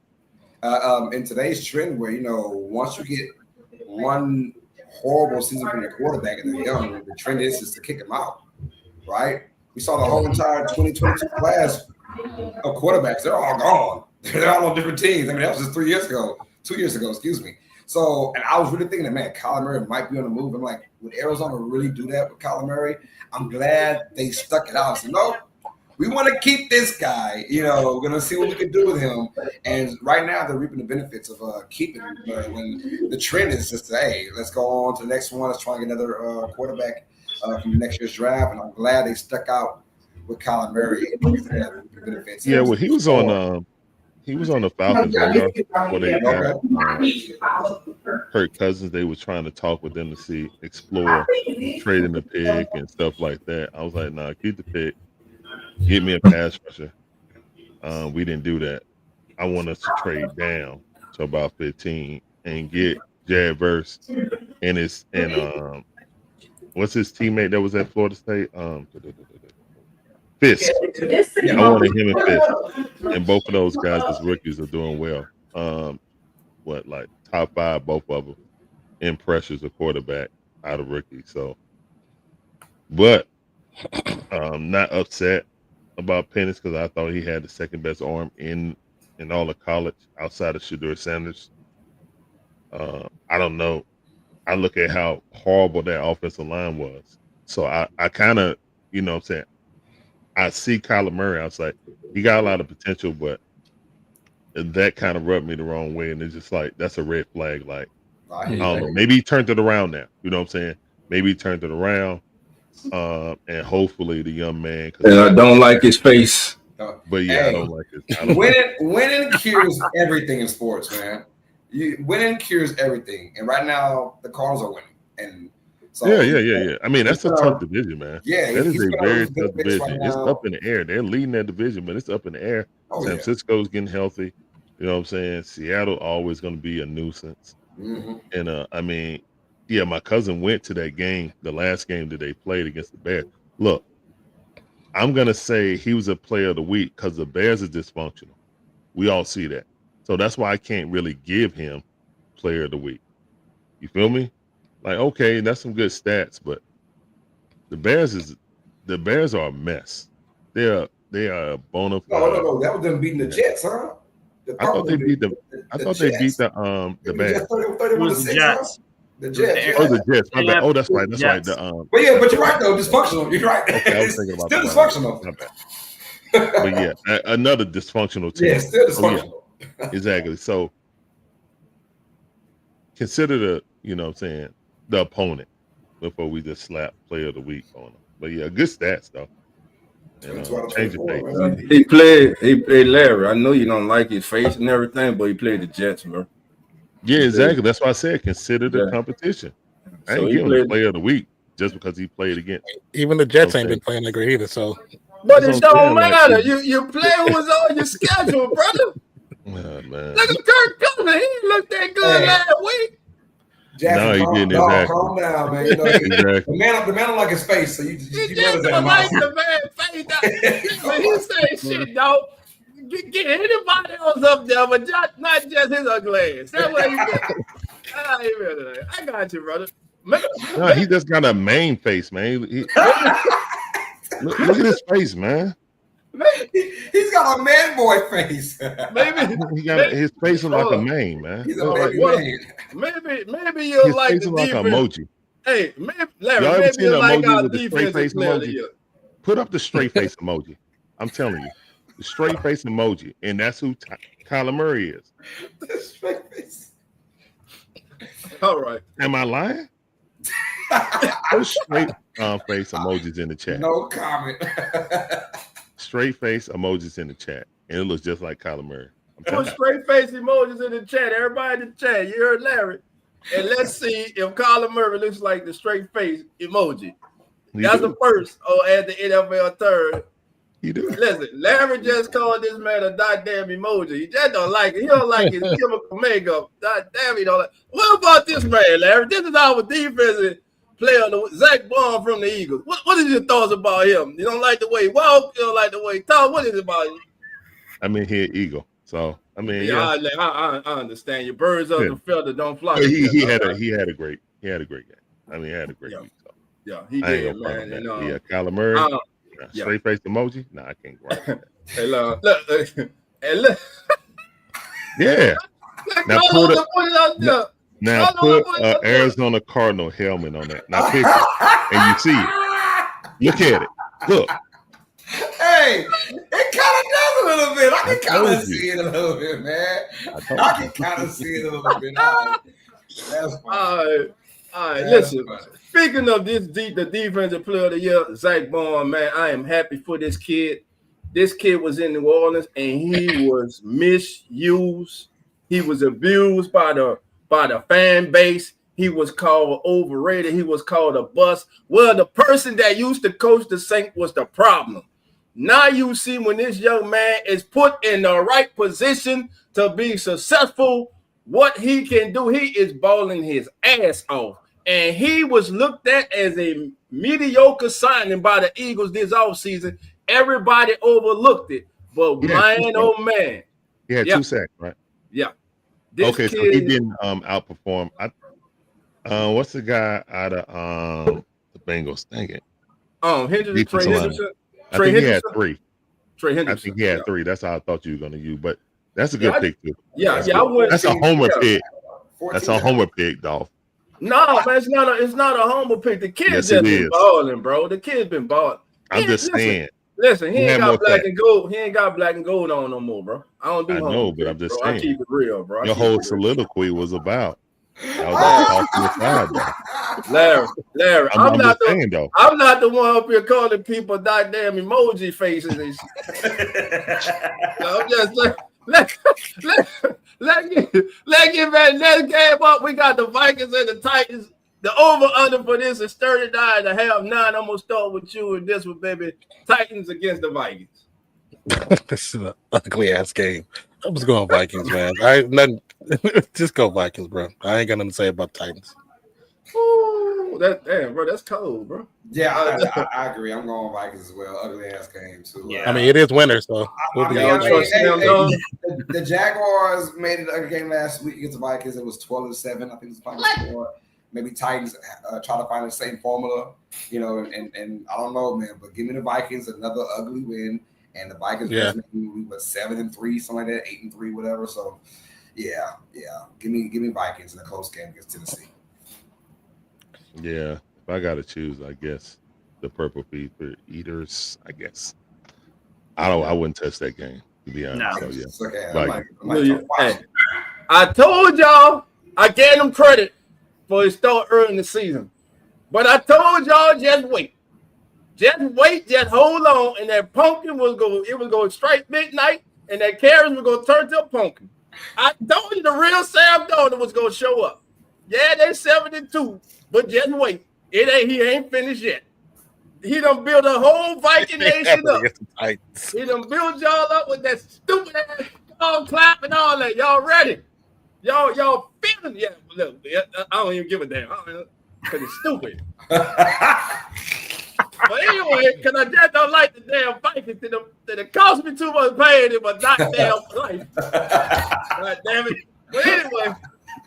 ahead. In today's trend where, once you get one horrible season from your quarterback and they're young, the trend is to kick them out, right? We saw the whole entire 2022 class of quarterbacks. They're all gone. They're all on different teams. I mean, that was just 2 years ago, excuse me. So, and I was really thinking that, man, Kyler Murray might be on the move. I'm like, would Arizona really do that with Kyler Murray? I'm glad they stuck it out and said, no, we want to keep this guy. You know, we're going to see what we can do with him. And right now, they're reaping the benefits of keeping him. When the trend is just, hey, let's go on to the next one. Let's try and get another quarterback from next year's draft. And I'm glad they stuck out with Kyler Murray. Yeah, well, he was on the Falcons radar before they got Kirk Cousins. They were trying to talk with them to explore trading the pick and stuff like that. I was like, nah, keep the pick. Get me a pass rusher. We didn't do that. I want us to trade down to about 15 and get Jad Verse and what's his teammate that was at Florida State? Fisk. I wanted him and Fisk. And both of those guys as rookies are doing well. Like top 5, both of them in pressures a quarterback out of rookies. So, but not upset about Penix because I thought he had the second best arm in all of college outside of Shedeur Sanders. I don't know. I look at how horrible that offensive line was. So I kind of, you know what I'm saying, I see Kyler Murray. I was like, he got a lot of potential, but that kind of rubbed me the wrong way. And it's just like, that's a red flag. Like, I don't know. Maybe he turned it around now. You know what I'm saying? Maybe he turned it around. And hopefully the young man. And I don't like his face. But yeah, I don't like it. Winning cures everything in sports, man. Winning cures everything. And right now, the Cardinals are winning. And so, yeah. I mean, that's a tough division, man. Yeah, that is a very tough division. Right, it's up in the air. They're leading that division, but it's up in the air. San Francisco's getting healthy. You know what I'm saying? Seattle always going to be a nuisance. Mm-hmm. And I mean, yeah, my cousin went to that game, the last game that they played against the Bears. Look, I'm going to say he was a player of the week because the Bears are dysfunctional. We all see that. So that's why I can't really give him player of the week. You feel me? Like, okay, that's some good stats, but the Bears are a mess. They are a bona fide. No. That was them beating the Jets, huh? I thought they beat the Bears. It was the Jets. The Jets. Oh, the Jets. My bad. Oh, that's right. That's right. But yeah, but you're right though. Dysfunctional. You're right. Okay, I was thinking about still dysfunctional. My bad. But yeah, another dysfunctional team. Yeah, still dysfunctional. Oh, yeah. Exactly. So consider the opponent before we just slap player of the week on them. But yeah, good stats though. Change your face. He played Larry. I know you don't like his face and everything, but he played the Jets, bro. Yeah, exactly. That's why I said consider the competition. I ain't giving him player of the week just because he played against. Even the Jets ain't been playing that great either. So, but it don't matter. You play who's on your schedule, brother. Oh, man. Look at Kirk Cousins. He looked that good last week. Jackson, no, he didn't. Exactly. Calm down, man. You know, exactly. the man don't like his face, so you just don't like the man's face. When he say shit, dog, get anybody else up there, but not just his ugly ass. That's what he did. I got you, brother. No, he just got a main face, man. Look at his face, man. He's got a man boy face. His face is like a mane, man. He's a baby man. Maybe you'll his like face the is like defense. An emoji. Hey, Larry, y'all ever maybe seen you an like emoji our with the straight face emoji? Put up the straight face emoji. I'm telling you, the straight face emoji, and that's who Kyler Murray is. The straight face. All right. Am I lying? Put straight face emojis in the chat. No comment. Straight face emojis in the chat, and it looks just like Kyler Murray. Put straight face emojis in the chat. Everybody in the chat, you heard Larry. And let's see if Kyler Murray looks like the straight face emoji. That's the first at the NFL third. You do. Listen, Larry just called this man a goddamn emoji. He just don't like it. He don't like his chemical makeup. God damn, he don't like. What about this man, Larry? This is our defensive player, Zach Bond from the Eagles. What is your thoughts about him? You don't like the way he walks? You don't like the way he talks? What is it about him? I mean, he's an Eagle. So I mean, I understand. Your birds of the feather don't fly. He had a great game. I mean, he had a great week. So. Yeah, he did, man. And, Kyler Murray, straight face emoji. Nah, I can't go. Hey, look. Yeah. Now put Arizona Cardinal helmet on that. Now pick it, and you see it. Look at it. Look. Hey, it kind of does a little bit. I can kind of see it a little bit, man. I can kind of see it a little bit. That's funny. All right. Listen. Speaking of this, the defensive player of the year, Zach Bond, man, I am happy for this kid. This kid was in New Orleans and he was misused. He was abused by the fan base. He was called overrated. He was called a bust. Well, the person that used to coach the Saints was the problem. Now you see when this young man is put in the right position to be successful, what he can do, he is balling his ass off. And he was looked at as a mediocre signing by the Eagles this offseason. Everybody overlooked it. But oh man. He had 2 sacks, right? Yeah. So he didn't outperform. What's the guy out of the Bengals? Dang it. Trey Henderson. I think he had 3. Trey Henderson. I think he had 3. That's how I thought you were going to use. But that's a good pick, too. That's a homer pick. That's a homer pick, Dolph. No, man, it's not a homer pick. The kid's just been balling, bro. The kid's been balling. I'm just saying. Listen, he ain't got black and gold. He ain't got black and gold on no more, bro. I don't do. I know, but I'm just saying. I keep it real, bro. Your whole soliloquy was about. Larry, I'm not the one up here calling people goddamn emoji faces and shit. I'm just like, let's get back next game up. We got the Vikings and the Titans. The over-under for this is 39.5. 9. I'm going to start with you and this one, baby. Titans against the Vikings. This is an ugly-ass game. I'm just going Vikings, man. Just go Vikings, bro. I ain't got nothing to say about Titans. Ooh, bro, that's cold, bro. Yeah, I agree. I'm going Vikings as well. Ugly-ass game, too. Yeah. I mean, it is winter, so we'll be the Jaguars made it a game last week against the Vikings. It was 12-7. I think it was the final score. Maybe Titans try to find the same formula, and I don't know, man. But give me the Vikings, another ugly win, and the Vikings maybe 7-3, something like that, 8-3, whatever. So, yeah. Give me Vikings in a close game against Tennessee. Yeah, if I got to choose, I guess the Purple Fever Eaters. I guess I wouldn't touch that game, to be honest. So, yeah. I told y'all I gave them credit for his start early in the season. But I told y'all just wait. Just hold on, and that pumpkin was going to strike midnight, and that carrots was going to turn to a pumpkin. I told you the real Sam Darnold was going to show up. Yeah, they 7-2, but just wait. He ain't finished yet. He done built a whole Viking nation up. He done built y'all up with that stupid ass dog clap and all that. Y'all ready? Y'all feeling? Yeah, look, I don't even give a damn. Because it's stupid. But anyway, because I just don't like the damn Vikings. It cost me too much pain in my goddamn life. God damn it. But anyway,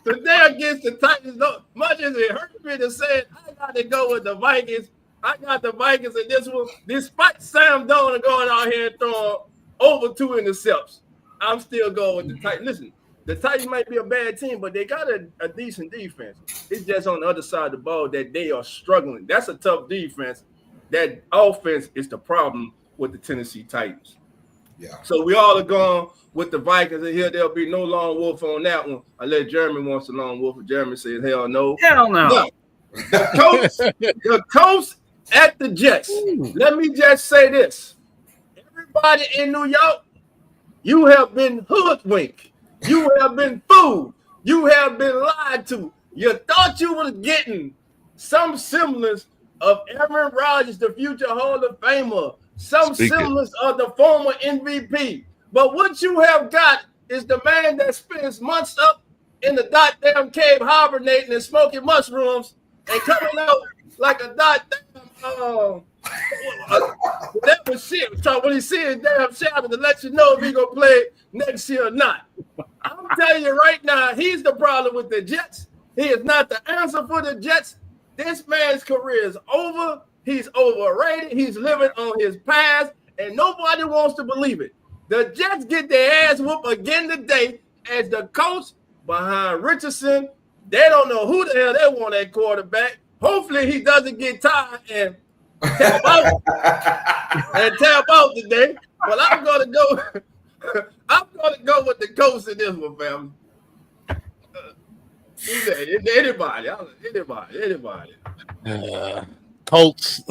today against the Titans, much as it hurt me to say it, I got to go with the Vikings. I got the Vikings in this one. Despite Sam Darnold going out here and throwing over 2 interceptions, I'm still going with the Titans. Listen, the Titans might be a bad team, but they got a decent defense. It's just on the other side of the ball that they are struggling. That's a tough defense. That offense is the problem with the Tennessee Titans. Yeah. So we all are going with the Vikings, and here there'll be no lone wolf on that one. Unless Jeremy wants a lone wolf, and Jeremy says, hell no. Hell no. The coach at the Jets. Let me just say this. Everybody in New York, you have been hoodwinked. You have been fooled. You have been lied to. You thought you was getting some semblance of Aaron Rodgers, the future Hall of Famer, semblance of the former MVP. But what you have got is the man that spends months up in the goddamn cave hibernating and smoking mushrooms and coming out like a goddamn whatever shit. So when he sees his damn shadow to let you know if he's gonna play next year or not. I'm telling you right now, he's the problem with the Jets. He is not the answer for the Jets. This man's career is over. He's overrated. He's living on his past, and nobody wants to believe it. The Jets get their ass whooped again today as the coach behind Richardson, They don't know who the hell they want at quarterback. Hopefully he doesn't get tired and tap out today. Well, I'm gonna go. I'm gonna go with the Colts in this one, family. Anybody. Colts,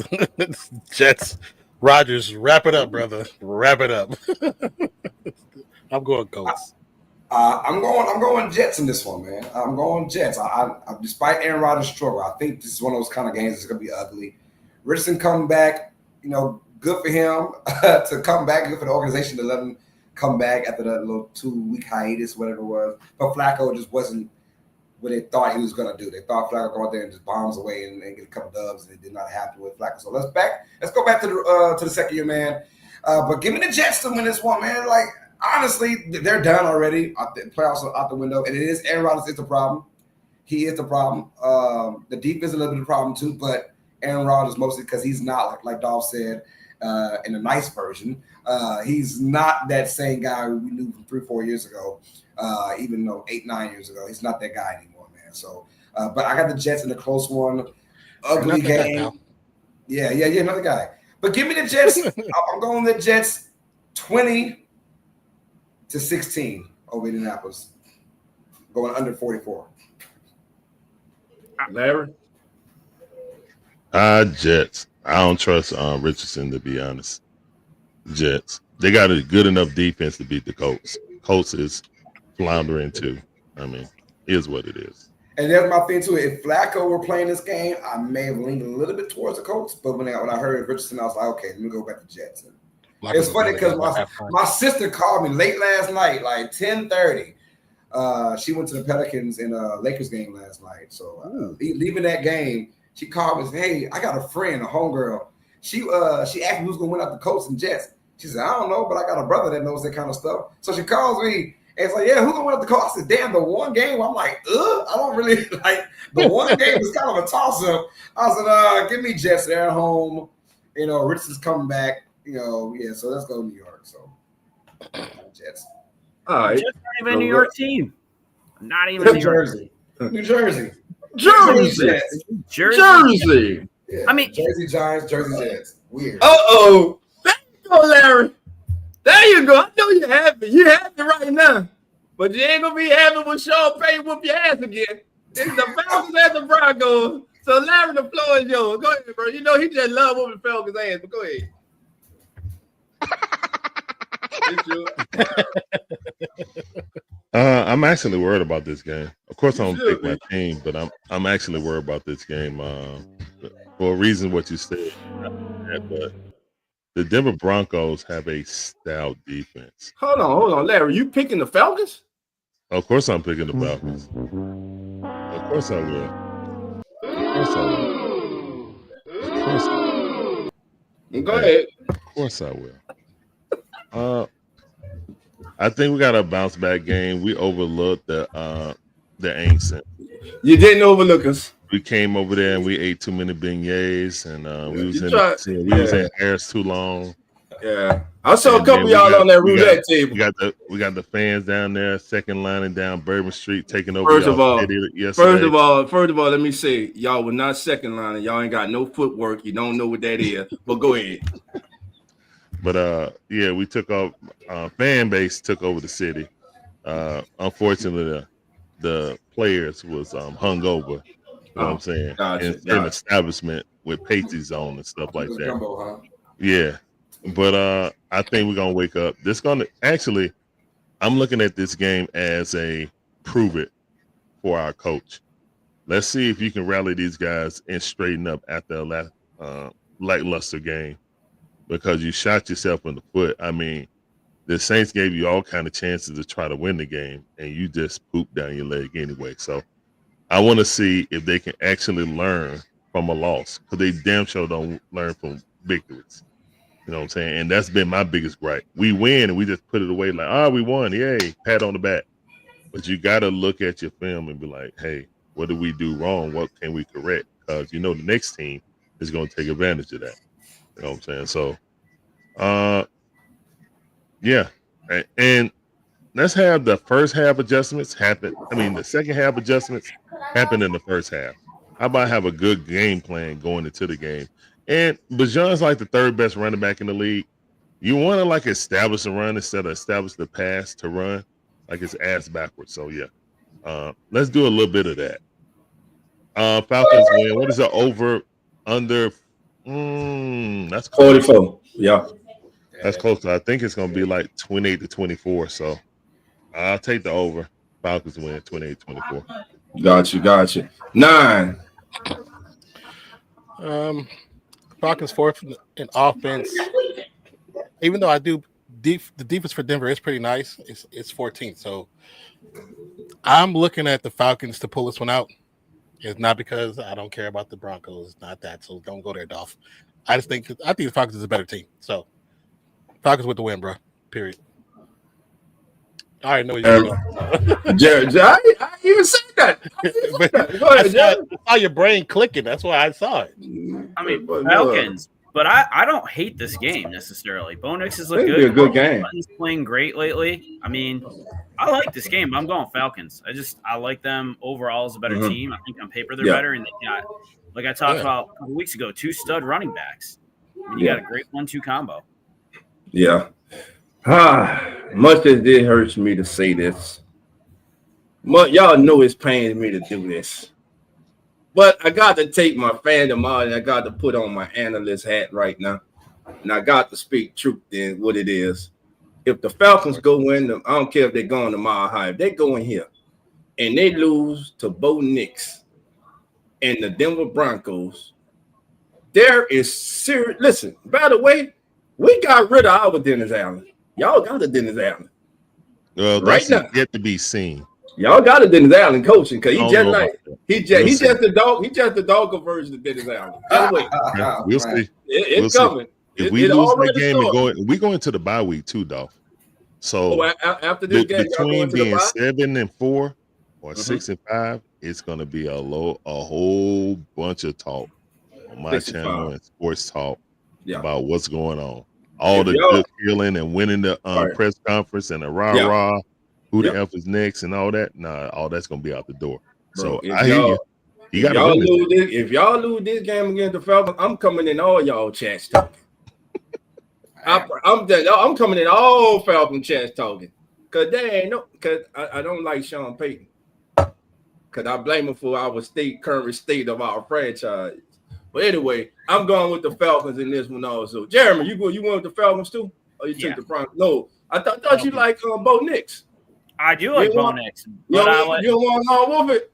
Jets, Rodgers. Wrap it up, brother. Wrap it up. I'm going Colts. I'm going Jets in this one, man. I'm going Jets. I despite Aaron Rodgers' struggle, I think this is one of those kind of games that's going to be ugly. Richardson coming back, good for him to come back. Good for the organization to let him come back after that little 2-week hiatus, whatever it was. But Flacco just wasn't what they thought he was going to do. They thought Flacco would go out there and just bombs away and get a couple dubs, and it did not happen with Flacco. So let's go back to the second year, man. But give me the Jets to win this one, man. Like, honestly, they're done already. The playoffs are out the window, and it is Aaron Rodgers is the problem. He is the problem. The defense is a little bit of the problem too, but Aaron Rodgers mostly because he's not like Dolph said in a nice version. He's not that same guy we knew from 3-4 years ago. Even though 8-9 years ago, he's not that guy anymore, man. So, but I got the Jets in a close one, ugly game. Yeah, another guy. But give me the Jets. I'm going the Jets 20-16 over Indianapolis. Going under 44. Larry? Jets. I don't trust Richardson, to be honest. Jets. They got a good enough defense to beat the Colts. Colts is floundering too. I mean, is what it is. And there's my thing too. If Flacco were playing this game, I may have leaned a little bit towards the Colts. But when I heard Richardson, I was like, okay, let me go back to Jets. It's funny because my sister called me late last night, like 10:30. She went to the Pelicans in a Lakers game last night. So leaving that game, she called me and said, hey, I got a friend, a homegirl. She asked me who's going to win out the Colts and Jets. She said, I don't know, but I got a brother that knows that kind of stuff. So she calls me. And it's like, yeah, who's going to win up the Colts? I said, damn, the one game. I'm like, I don't really like the one game is kind of a toss-up. I said, give me Jets. They're at home. Richardson's coming back. So let's go New York. So Jets. All right. Jets aren't even a New York team. Not even New Jersey. New Jersey. Jersey. Yeah. I mean, Jersey Giants, Jersey Jets. Weird. Uh-oh. There you go, Larry. There you go. I know you're happy. You're happy right now. But you ain't going to be happy when Sean Payton whoop your ass again. It's the Falcons and the Broncos. So, Larry, the floor is yours. Go ahead, bro. He just love whooping the Falcons' ass, but go ahead. I'm actually worried about this game. Of course, I don't pick my team, but I'm actually worried about this game for a reason what you said. But the Denver Broncos have a stout defense. Hold on, Larry. You picking the Falcons? Of course, I'm picking the Falcons. Of course, I will. Go ahead. Of course, I will. I think we got a bounce back game. We overlooked the Ainson. You didn't overlook us. We came over there and we ate too many beignets, and we was in Harris too long. Yeah, I saw a couple of y'all on that roulette table. We got the fans down there, second lining down Bourbon Street, taking over. First of all, let me say, y'all were not second lining. Y'all ain't got no footwork. You don't know what that is. But go ahead. But we took off. Fan base took over the city. Unfortunately, the players was hung over. You know what I'm saying? In an establishment with pasties on and stuff like that. Gumbo, huh? Yeah. But I think we're gonna wake up. I'm looking at this game as a prove it for our coach. Let's see if you can rally these guys and straighten up after a lackluster game, because you shot yourself in the foot. I mean, the Saints gave you all kind of chances to try to win the game, and you just pooped down your leg anyway. So I want to see if they can actually learn from a loss, because they damn sure don't learn from victories. You know what I'm saying? And that's been my biggest gripe. We win and we just put it away like, we won. Yay, pat on the back. But you got to look at your film and be like, hey, what did we do wrong? What can we correct? Because the next team is going to take advantage of that. You know what I'm saying? So, and let's have the first half adjustments happen. I mean, the second half adjustments happen in the first half. How about have a good game plan going into the game? And Bijan's like the third best running back in the league. You want to like establish a run instead of establish the pass to run, like it's ass backwards. So yeah, let's do a little bit of that. Falcons win. What is the over under? That's close. 44. Yeah, That's close. I think it's gonna be like 28-24. So I'll take the over. Falcons win 28-24. Got you. 9. Falcons fourth in offense. Even though I do the defense for Denver is pretty nice. It's 14th. So I'm looking at the Falcons to pull this one out. It's not because I don't care about the Broncos. It's not that. So don't go there, Dolph. I think the Falcons is a better team. So Falcons with the win, bro. Period. I already know you're going. Jared, I even said that. Go ahead, Jared. I saw your brain clicking. That's why I saw it. I mean, Falcons. But I don't hate this game necessarily. Bo Nix has looked good. It'll be a good game. He's playing great lately. I mean, I like this game. I'm going Falcons. I like them overall as a better team. I think on paper they're better, and they got, like I talked about a couple weeks ago, 2 stud running backs. I mean, you got a great 1-2 combo. Yeah. Much as it hurts me to say this, y'all know it's paining me to do this. But I got to take my fandom out and I got to put on my analyst hat right now. And I got to speak truth in what it is. If the Falcons go in, I don't care if they're going to Mile High. If they go in here and they lose to Bo Nix and the Denver Broncos, there is serious. Listen, by the way, we got rid of our Dennis Allen. Y'all got a Dennis Allen. Well, that's right now yet to be seen. Y'all got a Dennis Allen coaching because he's just the dog version of Dennis Allen. We'll see. It's coming. If we lose the game we go into the bye week too, Dolph. So after this game, between being 7-4 or 6-5, it's going to be a whole bunch of talk on my channel and sports talk about what's going on. All the good feeling and winning the press conference and the rah-rah, who the F is next and all that. Nah, all that's going to be out the door. Bro, so I hear you. If y'all lose this game against the Falcons, I'm coming in all y'all chats talking. I'm coming in all Falcon chats talking. Because I don't like Sean Payton. Because I blame him for our current state of our franchise. But anyway, I'm going with the Falcons in this one also. Jeremy, you went with the Falcons too? Or you took the Broncos? No, I thought you like Bo Nix. I do like Bo Nix. You don't want to go with it?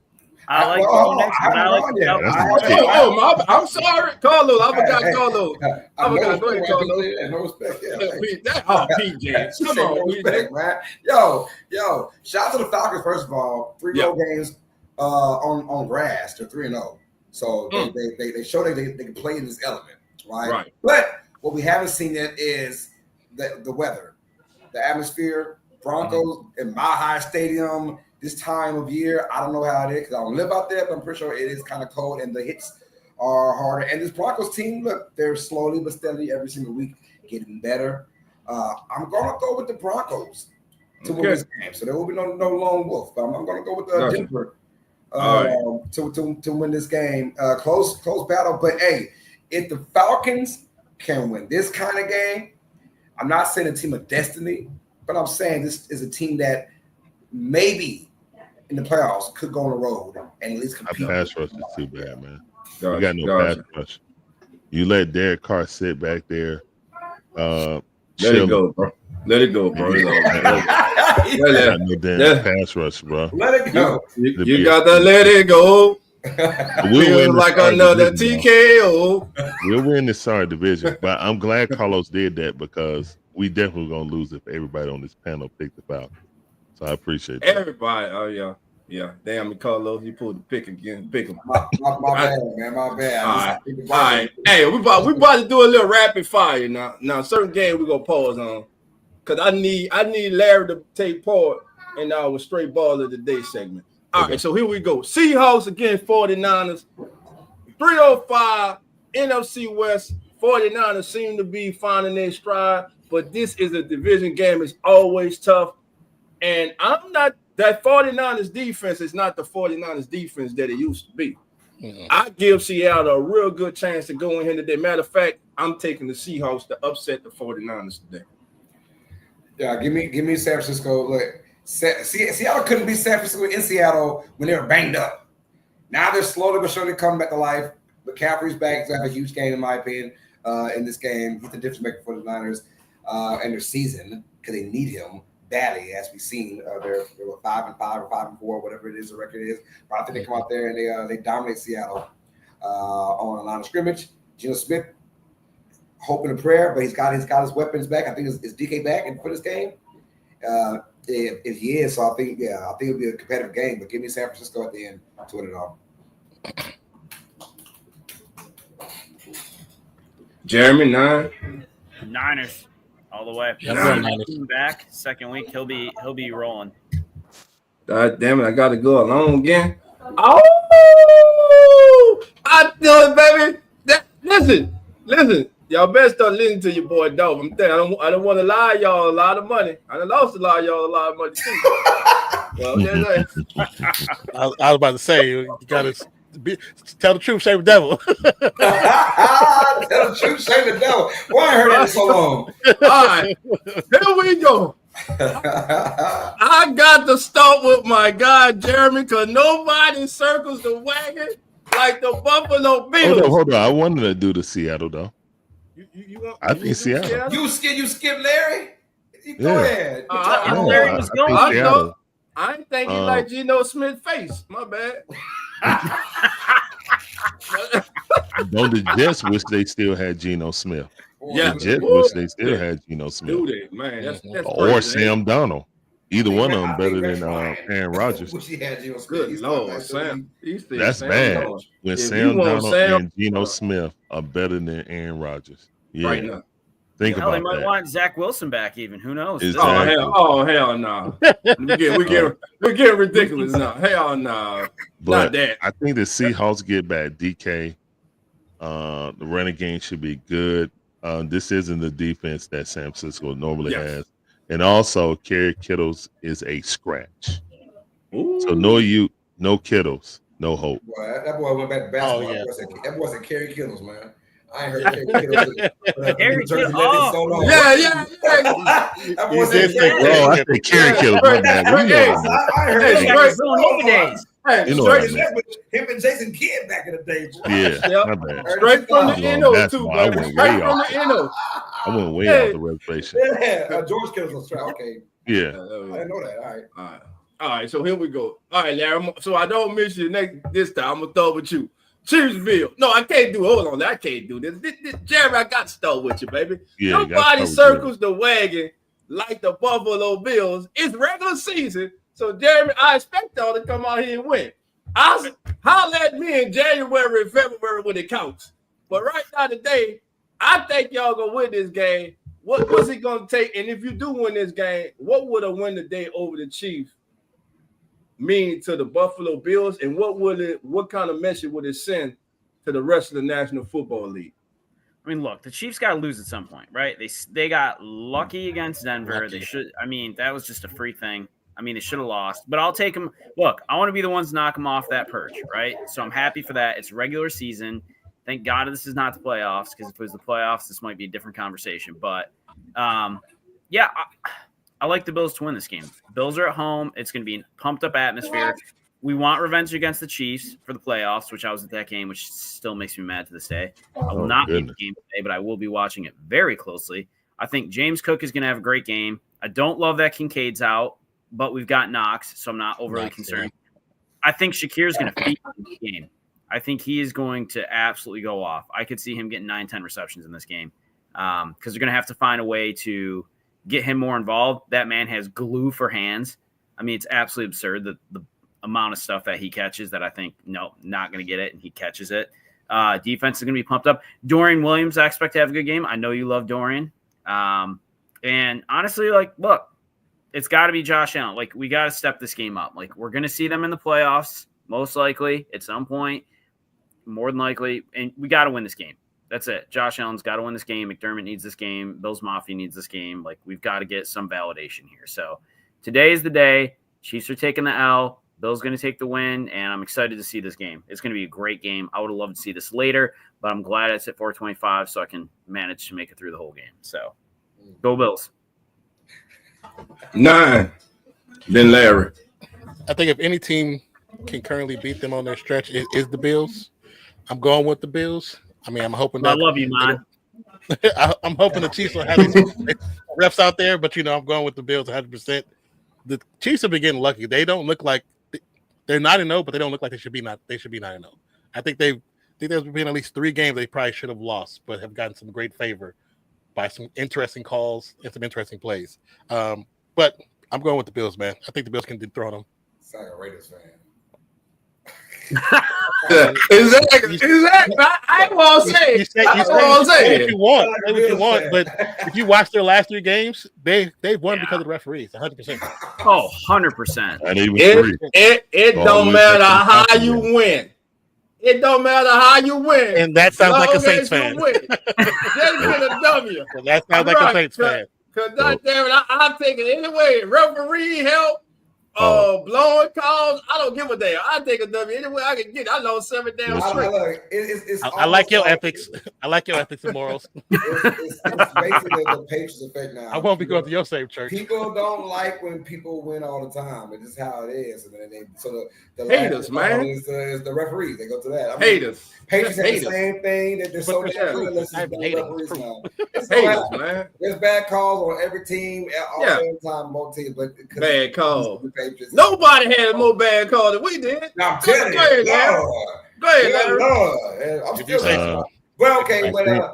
I like Bo Nix, but I like the Falcons. I'm sorry, Carlos. I forgot Carlos. Go ahead, Carlos. No respect. PJ. Come on, respect, man. Yo, shout out to the Falcons, first of all. 3 road games on grass. They're 3-0. So they show that they can play in this element, right? But what we haven't seen yet is the weather, the atmosphere. Broncos in Mile High Stadium this time of year. I don't know how it is because I don't live out there, but I'm pretty sure it is kind of cold and the hits are harder. And this Broncos team, look, they're slowly but steadily every single week getting better. I'm gonna go with the Broncos to win this game. So there will be no lone wolf. But I'm gonna go with Denver. To win this game. Close battle. But hey, if the Falcons can win this kind of game, I'm not saying a team of destiny, but I'm saying this is a team that maybe in the playoffs could go on the road and at least compete. Our pass rush is too bad, man. You got no pass rush. You let Derek Carr sit back there. Let it go, bro. Pass rush, bro. Let it go. You got to let it go. We'll win like another TKO. We'll win this division, but I'm glad Carlos did that because we definitely gonna lose if everybody on this panel picked the Falcons. So I appreciate that. Everybody. Oh yeah. Damn, Carlos, you pulled the pick again. Pick him. My bad, man. My bad. All right. Hey, we about to do a little rapid fire now. Now, certain game we gonna pause on because I need Larry to take part in our straight ball of the day segment. All right, so here we go. Seahawks against 49ers. 305 NFC West. 49ers seem to be finding their stride, but this is a division game. It's always tough. And I'm not that 49ers defense is not the 49ers defense that it used to be. I give Seattle a real good chance to go in here today. Matter of fact, I'm taking the Seahawks to upset the 49ers today. Yeah, give me San Francisco. Look, Seattle couldn't be San Francisco in Seattle when they were banged up. Now they're slowly but surely coming back to life. McCaffrey's back. He's going to have a huge game, in my opinion, in this game. He's the difference maker for the Niners and their season because they need him badly, as we've seen. They're 5-5 or 5-4, whatever it is the record is. But I think they come out there and they dominate Seattle on the line of scrimmage. Geno Smith, hoping and prayer, but he's got his weapons back. I think is DK back for this game. If he is, so I think it'll be a competitive game. But give me San Francisco at the end to win it all. Jeremy, 9. Niners all the way. Niners. Back second week, he'll be rolling. God damn it, I gotta go alone again. Oh, I know it, baby. Listen. Y'all better start listening to your boy Dolph. I'm telling you, I don't want to lie y'all a lot of money. I done lost a lot of y'all a lot of money too. Well, I was about to say you gotta tell the truth, shame the devil. Tell the truth, shame the devil. Why I heard that so long? All right, here we go. I got to start with my guy Jeremy because nobody circles the wagon like the Buffalo Bills. Hold on. I wanted to do the Seattle though. I think Seattle. You skip Larry? Go ahead. Larry was going. I ain't think he like Geno Smith's face. My bad. Don't the Jets wish they still had Geno Smith? Yeah. The Jets wish they still had Geno Smith. Do they, man? That's or crazy, Sam Darnold. Either one of them better than Aaron Rodgers. Good Lord, Sam. That's bad when Sam Darnold and Geno Smith are better than Aaron Rodgers. Yeah. Right now. Think about they that. might want Zach Wilson back even. Who knows? Exactly. Oh hell no. We're getting ridiculous now. Hell no. But not that. I think the Seahawks get back DK. The running game should be good. This isn't the defense that San Francisco normally has. And also, Kerry Kittles is a scratch. Ooh. So no Kittles, no hope. Boy, that boy went back to basketball. That boy said Kerry Kittles, man. I ain't heard Kerry Kittles. So long. Yeah. That boy said I said Kerry Kittles. My bad. I heard days. Hey, you know him and Jason Kidd back in the day. Yeah, my bad. Straight from the Eno too, baby. Straight from the Eno. I went way off the reservation. Yeah, George Kittles was straight. Okay. Yeah. I didn't know that. All right. So here we go. All right, Larry. So I don't miss you this time. I'm gonna throw with you. Chiefsville. No, I can't do. Hold on, I can't do this. Jeremy, I got to start with you, baby. Yeah, nobody circles the wagon like the Buffalo Bills. It's regular season. So, Jeremy, I expect y'all to come out here and win. Holler at me in January and February when it counts. But right now today, I think y'all going to win this game. What's it going to take? And if you do win this game, what would a win today over the Chiefs mean to the Buffalo Bills? And what kind of message would it send to the rest of the National Football League? I mean, look, the Chiefs got to lose at some point, right? They got lucky against Denver. They should. I mean, that was just a free thing. I mean, they should have lost, but I'll take them. Look, I want to be the ones to knock them off that perch, right? So I'm happy for that. It's regular season. Thank God this is not the playoffs, because if it was the playoffs, this might be a different conversation. But, yeah, I like the Bills to win this game. Bills are at home. It's going to be a pumped-up atmosphere. We want revenge against the Chiefs for the playoffs, which I was at that game, which still makes me mad to this day. I will not be at the game today, but I will be watching it very closely. I think James Cook is going to have a great game. I don't love that Kincaid's out, but we've got Knox, so I'm not overly concerned. I think Shakir's going to feed the game. I think he is going to absolutely go off. I could see him getting 9-10 receptions in this game because they're going to have to find a way to get him more involved. That man has glue for hands. I mean, it's absolutely absurd, the amount of stuff that he catches that I think, no, not going to get it, and he catches it. Defense is going to be pumped up. Dorian Williams, I expect to have a good game. I know you love Dorian. And honestly, look, it's got to be Josh Allen. We got to step this game up. We're going to see them in the playoffs, most likely, at some point, more than likely. And we got to win this game. That's it. Josh Allen's got to win this game. McDermott needs this game. Bills Mafia needs this game. We've got to get some validation here. So today is the day. Chiefs are taking the L. Bill's going to take the win, and I'm excited to see this game. It's going to be a great game. I would have loved to see this later, but I'm glad it's at 425 so I can manage to make it through the whole game. So, go Bills. 9. Then Larry. I think if any team can currently beat them on their stretch, it is the Bills. I'm going with the Bills. I mean, I'm hoping that. I love you, man. I'm hoping the Chiefs will have these refs out there, but I'm going with the Bills 100%. The Chiefs have been getting lucky. They don't look like they're 9-0, but they don't look like they should be 9-0. I think there's been at least 3 games they probably should have lost, but have gotten some great favor by some interesting calls and some interesting plays. But I'm going with the Bills, man. I think the Bills can dethrone them. Sound like a Raiders fan. Exactly. I ain't want to say. Say what you want, but if you watch their last 3 games, they've won because of the referees, 100%. Oh, 100%. And even It don't matter how you win. It don't matter how you win. And that sounds like a Saints fan. Just get a W. That sounds like a Saints fan. Because goddamn it, I'll take it anyway. Referee help. Blowing calls. I don't give a damn. I take a W anyway I can get. I know 7 damn straight. I like your ethics. I like your ethics and morals. It's basically the Patriots effect now. I won't be going to your same church. People don't like when people win all the time. It's just how it is. And then the haters, man. Is the referees. They go to that. Haters. Patriots have the same thing. That they're so referees now. Haters, man. There's bad calls on every team all the time, both teams. But bad calls. Nobody had more bad calls than we did. Now, I'm telling you. Go ahead, Larry. I'm still saying well, okay, but I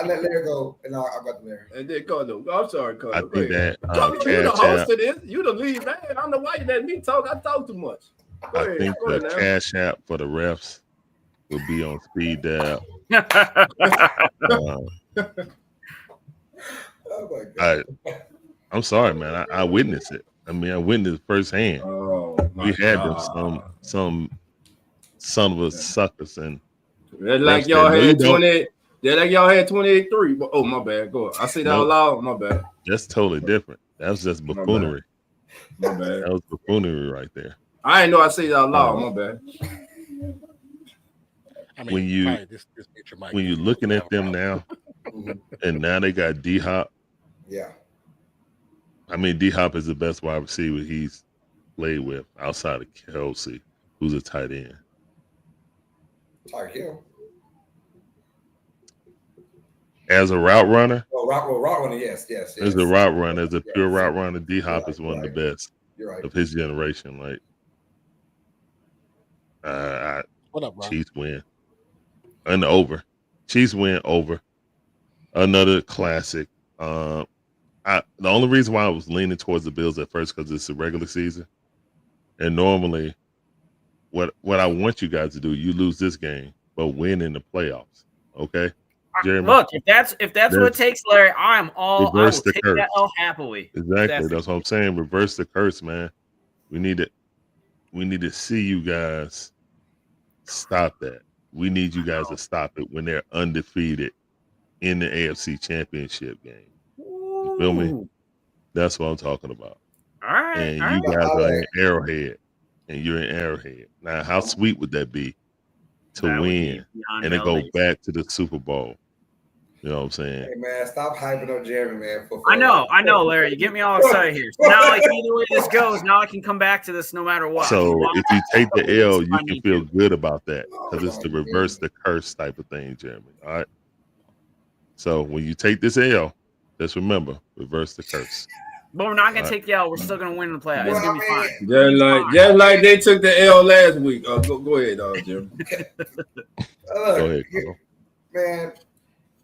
let Larry go, and I got Larry. And then Carlo. I'm sorry, Carlo. I think that you the host of this. You the lead man. I don't know why you let me talk. I talk too much. I think the cash app for the refs will be on speed dial. Oh my God. I'm sorry, man. I witnessed it. I mean, I witnessed firsthand. We had them some son of a suckers, and they're like y'all had 20. They're like y'all had 28-3. Oh, my bad. Go on. I say that out loud. My bad. That's totally different. That was just buffoonery. My bad. That was buffoonery right there. I didn't know I say that out loud. My bad. I mean, when you're looking at them now, and now they got D-Hop. Yeah. I mean, D-Hop is the best wide receiver he's played with outside of Kelsey, who's a tight end. Tyreek Hill. As a route runner? Route runner, yes. As a route runner, as a pure route runner, D-Hop is one of the best of his generation. Like, what up, bro? Chiefs win. And over. Chiefs win over. Another classic. The only reason why I was leaning towards the Bills at first because it's the regular season, and normally, what I want you guys to do, you lose this game, but win in the playoffs. Okay, Jeremy. Look, if that's what it takes, Larry, I will take curse. that L happily. Exactly, that's what I'm saying. Reverse the curse, man. We need to see you guys stop that. We need you guys to stop it when they're undefeated in the AFC Championship game. You feel me? That's what I'm talking about. All right. And you guys are in Arrowhead, and you're in Arrowhead. Now, how sweet would that be to win and then go back to the Super Bowl? You know what I'm saying? Hey, man, stop hyping up Jeremy, man. I know, Larry. You get me all excited here. So now, like, either way this goes, now I can come back to this no matter what. So if you take the L, you can feel good about that because it's the reverse the curse type of thing, Jeremy. All right? So when you take this L, just remember, reverse the curse. But we're not going to take the L. We're still going to win in the playoffs. It's going to be fine. Just like they took the L last week. Go ahead, Jim. Go ahead, man.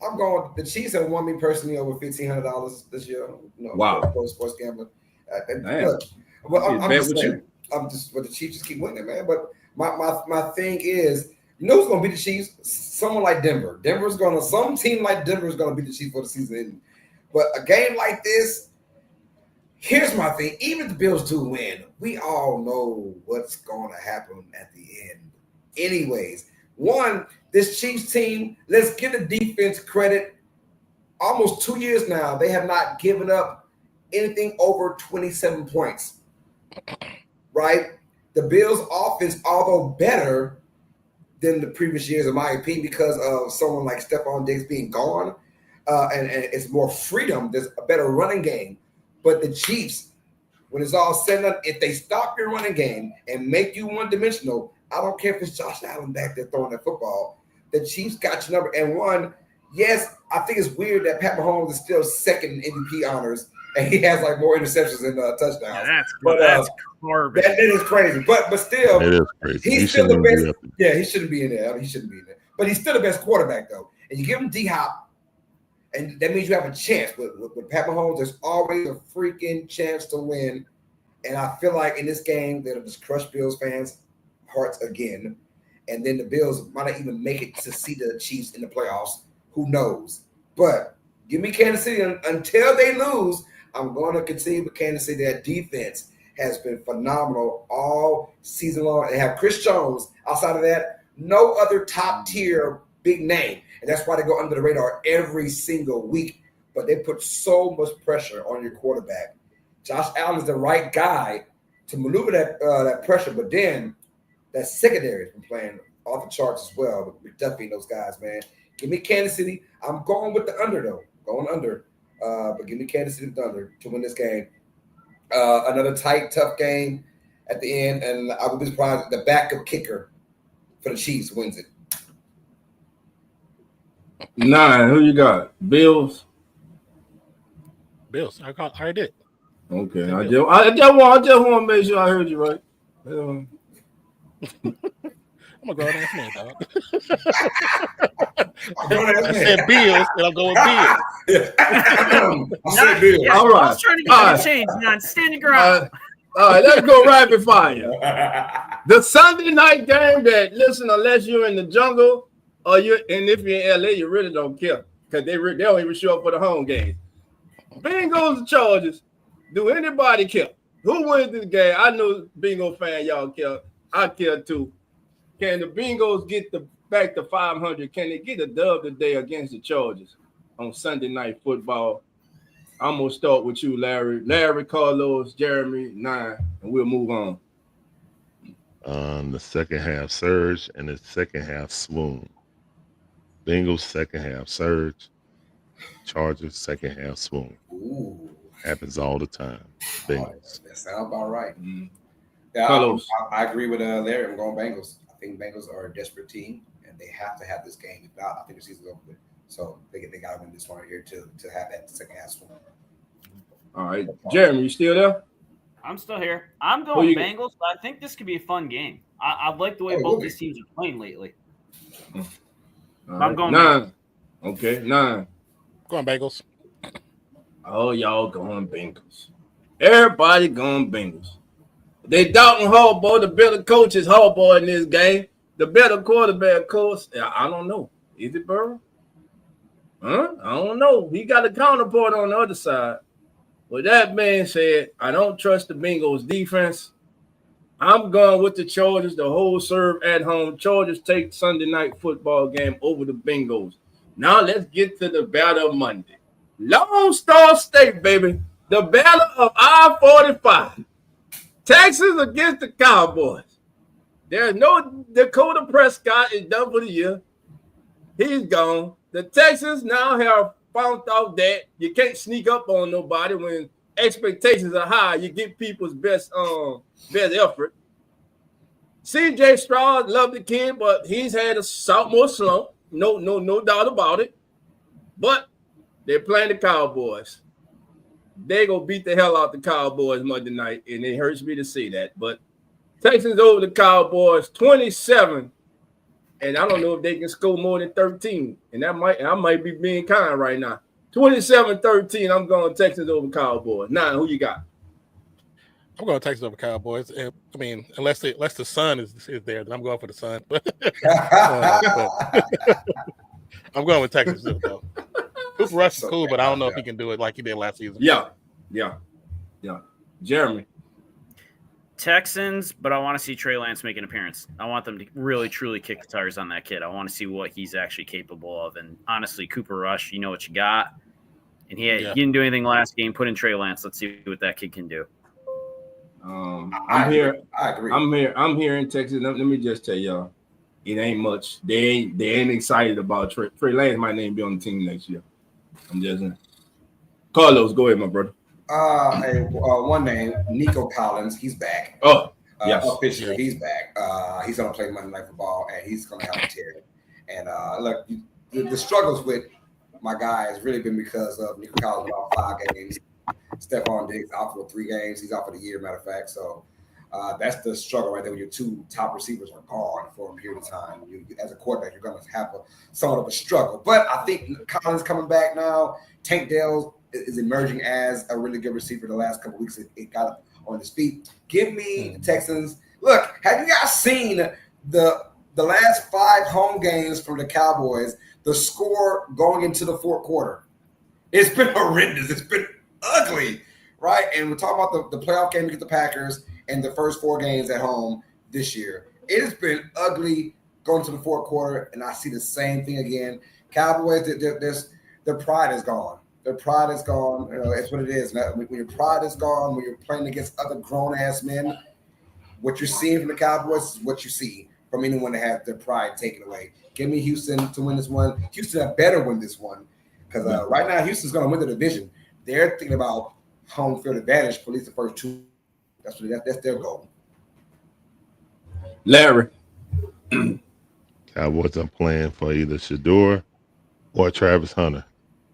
I'm going. The Chiefs have won me personally over $1,500 this year. Wow. Sports gambling. I'm just. But the Chiefs just keep winning, man. But my thing is, you know who's going to beat the Chiefs? Someone like Denver. Some team like Denver is going to beat the Chiefs for the season. But a game like this, here's my thing. Even if the Bills do win, we all know what's going to happen at the end. Anyways, this Chiefs team, let's give the defense credit. Almost 2 years now, they have not given up anything over 27 points. right? The Bills' offense, although better than the previous years, in my opinion, because of someone like Stephon Diggs being gone, and it's more freedom. There's a better running game. But the Chiefs, when it's all said and done, if they stop your running game and make you one-dimensional, I don't care if it's Josh Allen back there throwing that football, the Chiefs got your number. And one, yes, I think it's weird that Pat Mahomes is still second in MVP honors, and he has like more interceptions than touchdowns. Yeah, but that's garbage. That is crazy. But still, It is crazy. he's still the best. Yeah, he shouldn't be in there. I mean, he shouldn't be in there. But he's still the best quarterback, though. And you give him D-Hop, and that means you have a chance. With Pat Mahomes, there's always a freaking chance to win. And I feel like in this game, they'll just crush Bills fans' hearts again. And then the Bills might not even make it to see the Chiefs in the playoffs. Who knows? But give me Kansas City until they lose. I'm going to continue with Kansas City. That defense has been phenomenal all season long. They have Chris Jones. Outside of that, no other top-tier big name. And that's why they go under the radar every single week. But they put so much pressure on your quarterback. Josh Allen is the right guy to maneuver that pressure. But then that secondary has been playing off the charts as well. But we're definitely those guys, man. Give me Kansas City. I'm going with the under, though. Going under. But give me Kansas City Thunder to win this game. Another tight, tough game at the end, and I would be surprised if the backup kicker for the Chiefs wins it. 9. Who you got? Bills. Bills. I already did. Okay. I just want to make sure I heard you right. I'm a grown ass man, dog. I said Bills, and I'm going Bills. I said Bills. Yeah, all right. I was trying to get a change, man. Standing ground. All right, let's go rapid fire. The Sunday night game that, listen, unless you're in the jungle or if you're in LA, you really don't care because they don't even show up for the home games. Bengals and Chargers. Do anybody care? Who wins this game? I know Bingo fan, y'all care. I care too. Can the Bengals get back to 500? Can they get a dub today against the Chargers on Sunday Night Football? I'm going to start with you, Larry. Larry, Carlos, Jeremy, 9, and we'll move on. The second half surge and the second half swoon. Bengals second half surge. Chargers second half swoon. Ooh. Happens all the time. Bengals. That sounds about right. Mm-hmm. Yeah, I agree with Larry. I'm going Bengals. I think Bengals are a desperate team, and they have to have this game. If not, I think the season's over with. So they got to win this one right here to have that second half swing. All right. Jeremy, you still there? I'm still here. I'm going Bengals, but I think this could be a fun game. I like the way both these teams are playing lately. Right. I'm going 9. Okay, 9. Going Bengals. Oh, y'all going Bengals. Everybody going Bengals. They doubting Harbaugh. The better coach is Harbaugh in this game. The better quarterback coach, I don't know. Is it Burrow? I don't know. He got a counterpart on the other side. With that being said, I don't trust the Bengals defense. I'm going with the Chargers, the whole serve at home. Chargers take Sunday Night Football game over the Bengals. Now let's get to the battle of Monday. Lone Star State, baby. The battle of I-45. Texas against the Cowboys. There's no Dakota Prescott is done for the year. He's gone. The Texans now have found out that you can't sneak up on nobody when expectations are high. You get people's best effort. CJ Stroud, love the kid, but he's had a sophomore slump. No doubt about it. But they're playing the Cowboys. They're going to beat the hell out the Cowboys Monday night, and it hurts me to say that. But Texans over the Cowboys 27, and I don't know if they can score more than 13. And I might be being kind right now. 27-13, I'm going Texans over Cowboys. 9, who you got? I'm going Texans over Cowboys. I mean, unless the sun is there, then I'm going for the sun. But I'm going with Texas though. Cooper Rush is cool, but I don't know if he can do it like he did last season. Yeah. Jeremy. Texans, but I want to see Trey Lance make an appearance. I want them to really, truly kick the tires on that kid. I want to see what he's actually capable of. And honestly, Cooper Rush, you know what you got. And he didn't do anything last game. Put in Trey Lance. Let's see what that kid can do. I'm here. I agree. I'm here in Texas. Let me just tell y'all, it ain't much. They ain't excited about Trey Lance. Might not be on the team next year. I'm just saying. Carlos, go ahead, my brother. One name, Nico Collins. He's back. Oh, yes. Officially, he's back. He's gonna play Monday Night Football, and he's gonna have a tear. And look, the struggles with my guy has really been because of Nico Collins about 5 games. Stephon Diggs out for 3 games. He's out for the year, matter of fact. So that's the struggle right there when your 2 top receivers are gone for a period of time. You as a quarterback, you're going to have somewhat of a struggle. But I think Collins coming back now. Tank Dell is emerging as a really good receiver. The last couple of weeks, it got up on his feet. Give me the Texans. Look, have you guys seen the last 5 home games from the Cowboys? The score going into the fourth quarter. It's been horrendous. It's been ugly, right? And we're talking about the playoff game against the Packers and the first 4 games at home this year. It has been ugly going to the fourth quarter, and I see the same thing again. Cowboys, their pride is gone. Their pride is gone. You know, it's what it is. When your pride is gone, when you're playing against other grown-ass men, what you're seeing from the Cowboys is what you see from anyone that has their pride taken away. Give me Houston to win this one. Houston had better win this one because right now Houston's going to win the division. They're thinking about home field advantage for at least the first 2. That's their goal. Larry. Cowboys are playing for either Shador or Travis Hunter.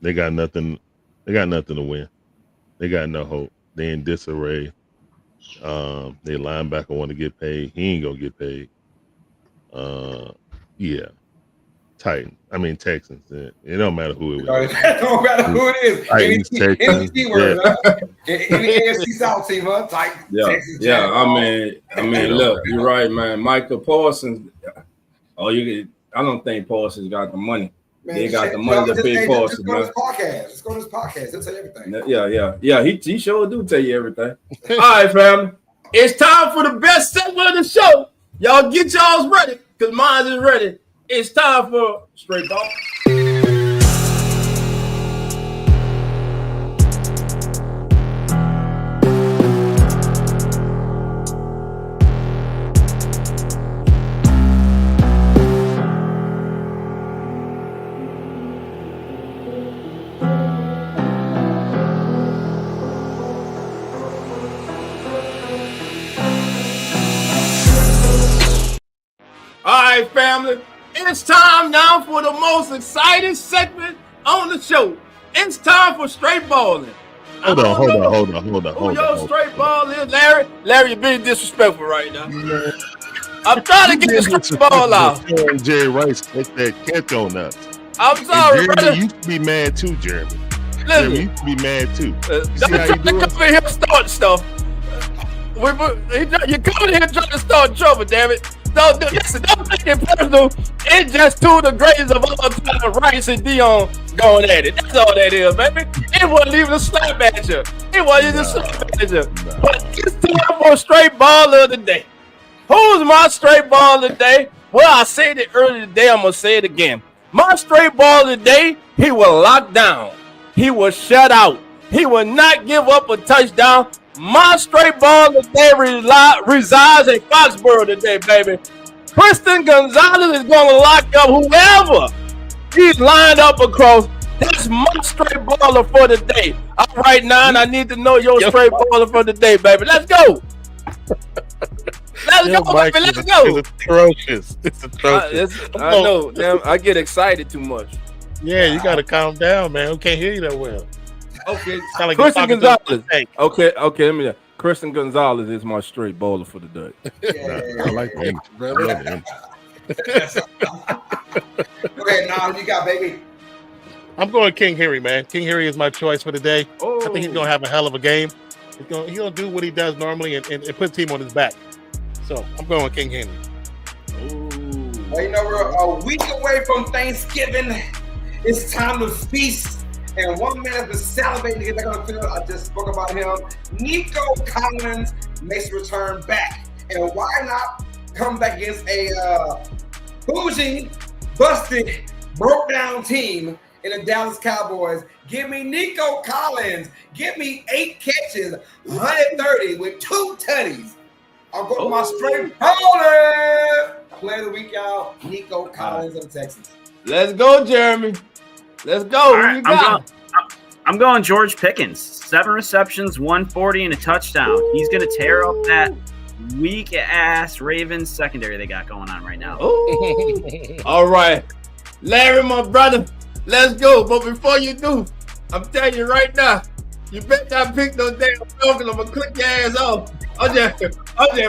They got nothing. They got nothing to win. They got no hope. They in disarray. Their linebacker want to get paid. He ain't gonna get paid. Yeah. Texans. It don't matter who it is. It don't matter who it is. Titans, Texans. Any AFC South team, huh? Titans, Texans, yeah. I mean, look, you're right, man. Michael Parsons. I don't think Parsons got the money. Man, they got the money to pay Parsons. Let's go to his podcast. He'll tell you everything. Yeah. He sure do tell you everything. All right, family. It's time for the best segment of the show. Y'all get y'all's ready, because mine is ready. It's time for Straight Ball. All right, family. It's time now for the most exciting segment on the show. It's time for Straight Balling. Hold on. Who your straight ball is, Larry? Larry, you're being disrespectful right now. I'm trying to get the straight ball out. Jerry Rice put that catch on us. I'm sorry, brother. Jeremy used to be mad too, Jeremy. Listen, used to be mad too. Don't try to come in here starting stuff. You're coming here trying to start trouble, damn it. Don't take it personal. It's just 2 of the greatest of all time, Rice and Dion going at it. That's all that is, baby. It wasn't even a slap at you. But it's time for a straight baller of the day. Who's my straight baller of the day? Well, I said it earlier today. I'm going to say it again. My straight baller of the day, he will lock down. He will shut out. He will not give up a touchdown. My straight ball today resides in Foxborough today, baby. Kristen Gonzalez is going to lock up whoever he's lined up across. That's my straight baller for the day. All right, now, I need to know your straight baller for the day, baby. Let's go. Let's go, baby. Let's go. It's atrocious. It's atrocious. I know. Damn, I get excited too much. Yeah, you got to calm down, man. We can't hear you that well. Okay, like Kristen Gonzalez. Okay, let me. Kristen Gonzalez is my straight bowler for the day. Yeah. I like him. I love him. Okay, now you got, baby. I'm going King Henry, man. King Henry is my choice for the day. Oh. I think he's going to have a hell of a game. He's going to do what he does normally and put the team on his back. So I'm going with King Henry. Well, you know, we're a week away from Thanksgiving. It's time to feast. And one man has been salivating to get back on the field. I just spoke about him. Nico Collins makes a return back. And why not come back against a bougie, busted, broke down team in the Dallas Cowboys. Give me Nico Collins. Give me 8 catches, 130 with 2 tutties. I'll go to my straight bowler. Play of the week, y'all. Nico Collins of the Texans. Let's go, Jeremy. Let's go. All Who right, you got? I'm going George Pickens. 7 receptions, 140 and a touchdown. He's going to tear up that weak-ass Ravens secondary they got going on right now. All right. Larry, my brother, let's go. But before you do, I'm telling you right now, you better not pick no damn Falcon. I'm going to click your ass off. I'm just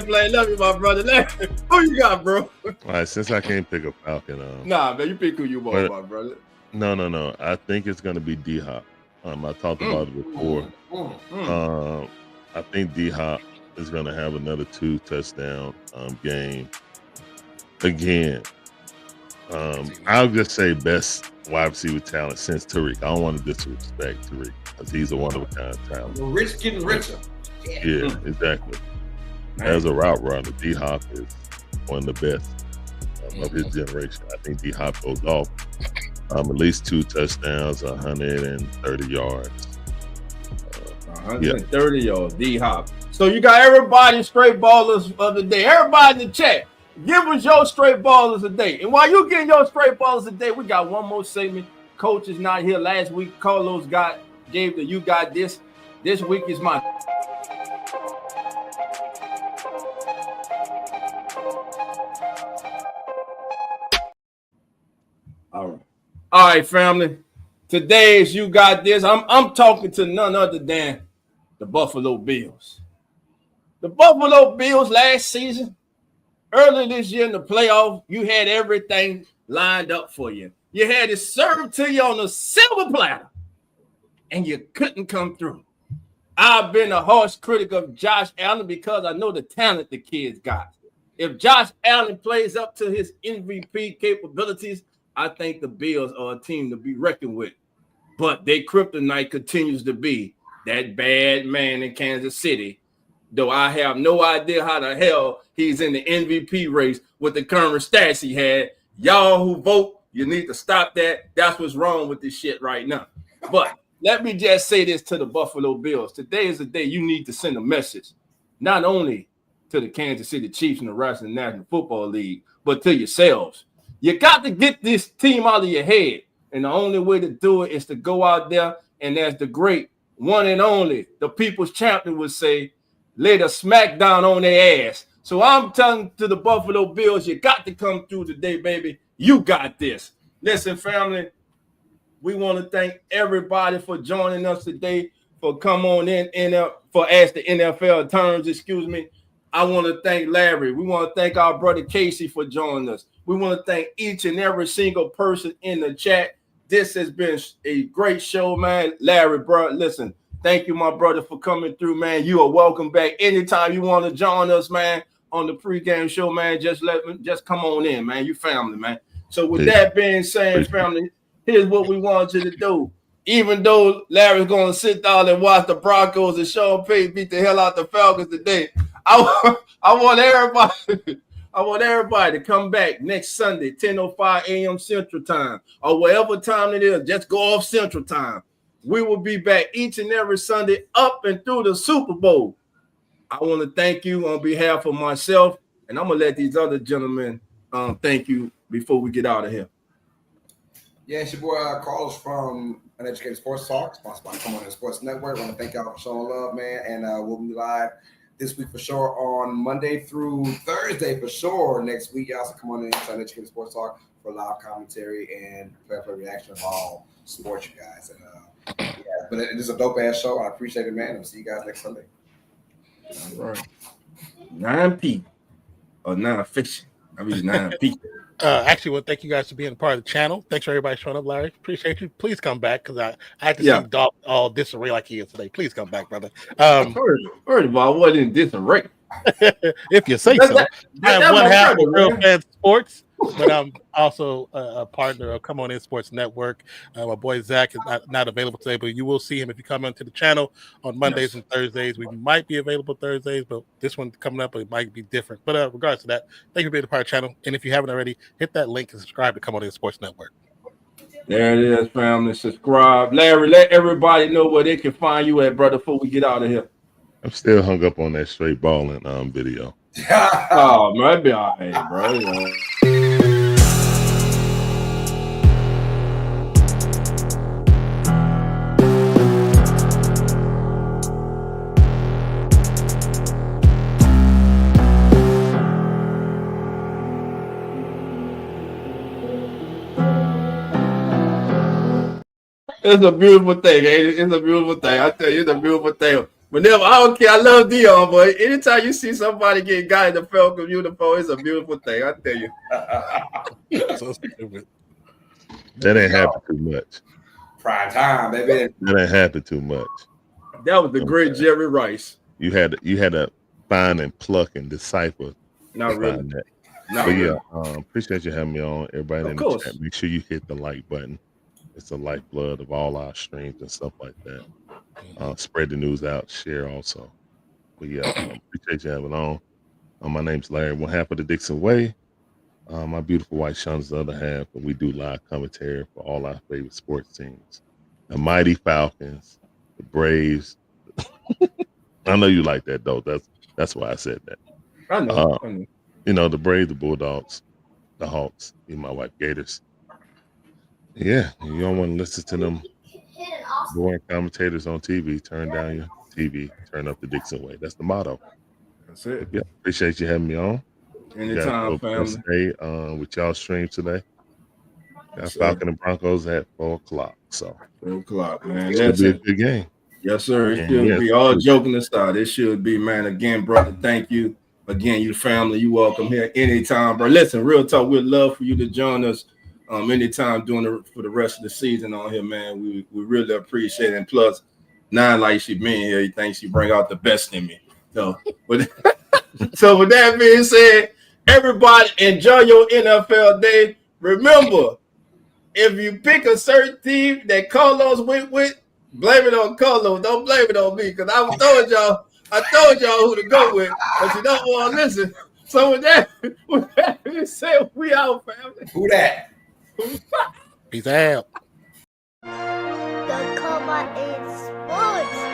playing. Love you, my brother. Larry, who you got, bro? All right, since I can't pick a Falcon, Nah, man, you pick who you want, my brother. No. I think it's going to be D-Hop. I talked about it before. I think D-Hop is going to have another 2 touchdown game again. I'll just say best wide receiver talent since Tariq. I don't want to disrespect Tariq because he's a one-of-a-kind talent. The rich getting richer. Yeah, exactly. As a route runner, D-Hop is one of the best of his generation. I think D-Hop goes off at least 2 touchdowns, 130 yards. 130 yards, D-Hop. So you got everybody straight ballers of the day. Everybody in the chat, give us your straight ballers of the day. And while you getting your straight ballers of the day, we got one more segment. Coach is not here. Last week, Carlos gave the you got this. This week is my. All right, family. Today's you got this. I'm talking to none other than the Buffalo Bills. The Buffalo Bills last season, early this year in the playoff, you had everything lined up for you. You had it served to you on a silver platter, and you couldn't come through. I've been a harsh critic of Josh Allen because I know the talent the kid's got. If Josh Allen plays up to his MVP capabilities, I think the Bills are a team to be reckoned with. But their kryptonite continues to be that bad man in Kansas City, though I have no idea how the hell he's in the MVP race with the current stats he had. Y'all who vote, you need to stop that. That's what's wrong with this shit right now. But let me just say this to the Buffalo Bills. Today is the day you need to send a message, not only to the Kansas City Chiefs and the rest of the National Football League, but to yourselves. You got to get this team out of your head. And the only way to do it is to go out there and, as the great one and only, the people's champion would say, lay the smack down on their ass. So I'm telling to the Buffalo Bills, you got to come through today, baby. You got this. Listen, family, we want to thank everybody for joining us today, for come on in for Ask the NFL Turns, I want to thank Larry. We want to thank our brother Casey for joining us. We want to thank each and every single person in the chat. This has been a great show, man. Larry, bro, listen, thank you, my brother, for coming through, man. You are welcome back. Anytime you want to join us, man, on the pregame show, man, just come on in, man. You family, man. So with that being said, family, here's what we want you to do. Even though Larry's going to sit down and watch the Broncos and Sean Payton beat the hell out the Falcons today, I want everybody to come back next Sunday, 10:05 a.m. Central Time, or whatever time it is. Just go off Central Time. We will be back each and every Sunday up and through the Super Bowl. I want to thank you on behalf of myself, and I'm going to let these other gentlemen thank you before we get out of here. Yeah, it's your boy Carlos from Uneducated Sports Talk, sponsored by Come On In Sports Network. I want to thank y'all for showing love, man, and we'll be live this week for sure on Monday through Thursday for sure next week. Y'all, so come on in to Uneducated Sports Talk for live commentary and play reaction of all sports, you guys. And but it is a dope ass show. I appreciate it, man. I'll see you guys next Sunday. All right. 9P or non-fiction. I mean 9P. Actually, well, thank you guys for being a part of the channel. Thanks for everybody showing up, Larry. Appreciate you. Please come back because I had to see Dolph all disarray like he is today. Please come back, brother. First of all, I wasn't in disarray. If you say so. I am one half of Real Fan Sports, but I'm also a partner of Come On In Sports Network. My boy Zach is not available today, but you will see him if you come into the channel on Mondays and Thursdays. We might be available Thursdays, but this one coming up, it might be different. But regardless of that, thank you for being a part of the channel. And if you haven't already, hit that link and subscribe to Come On In Sports Network. There it is, family. Subscribe. Larry, let everybody know where they can find you at, brother, before we get out of here. I'm still hung up on that straight balling video. Oh, man, that'd be all right, bro. You know. It's a beautiful thing, ain't it? It's a beautiful thing. I tell you, it's a beautiful thing. Whenever I don't care, I love Dion, but anytime you see somebody get got in the Falcons uniform, it's a beautiful thing. I tell you. So stupid. That ain't happen too much. Prime time, baby. That ain't happen too much. That was the great Jerry Rice. You had to find and pluck and decipher. Not really. That. Not but really. yeah, appreciate you having me on. Everybody in the chat, make sure you hit the like button. It's the lifeblood of all our streams and stuff like that. Spread the news out, share also. But yeah, appreciate you having on. My name's Larry, one half of the Dixon Way. My beautiful wife Shauna's the other half, and we do live commentary for all our favorite sports teams. The Mighty Falcons, the Braves. I know you like that though. That's why I said that. I know. You know, the Braves, the Bulldogs, the Hawks, and my wife Gators. Yeah, you don't want to listen to them boring commentators on TV. Turn down your TV, turn up the Dixon Way. That's the motto. That's it. Yeah, appreciate you having me on. Anytime, family. Stay with y'all stream today. Got Falcon and Broncos at 4:00. So 4:00, man. It's gonna be a good game. Yes, sir. It should be. All joking aside, it should be, man. Again, brother, thank you. Again, you family, you welcome here anytime, bro. Listen, real talk, we'd love for you to join us anytime for the rest of the season on here, man. We really appreciate it. And plus, Nine, like she being here, he thinks she bring out the best in me. So, so with that being said, everybody enjoy your NFL day. Remember, if you pick a certain team that Carlos went with, blame it on Carlos. Don't blame it on me, because I told y'all who to go with, but you don't want to listen. So with that being said, we out, family. Who that? Peace out. The Cobalt is Sports.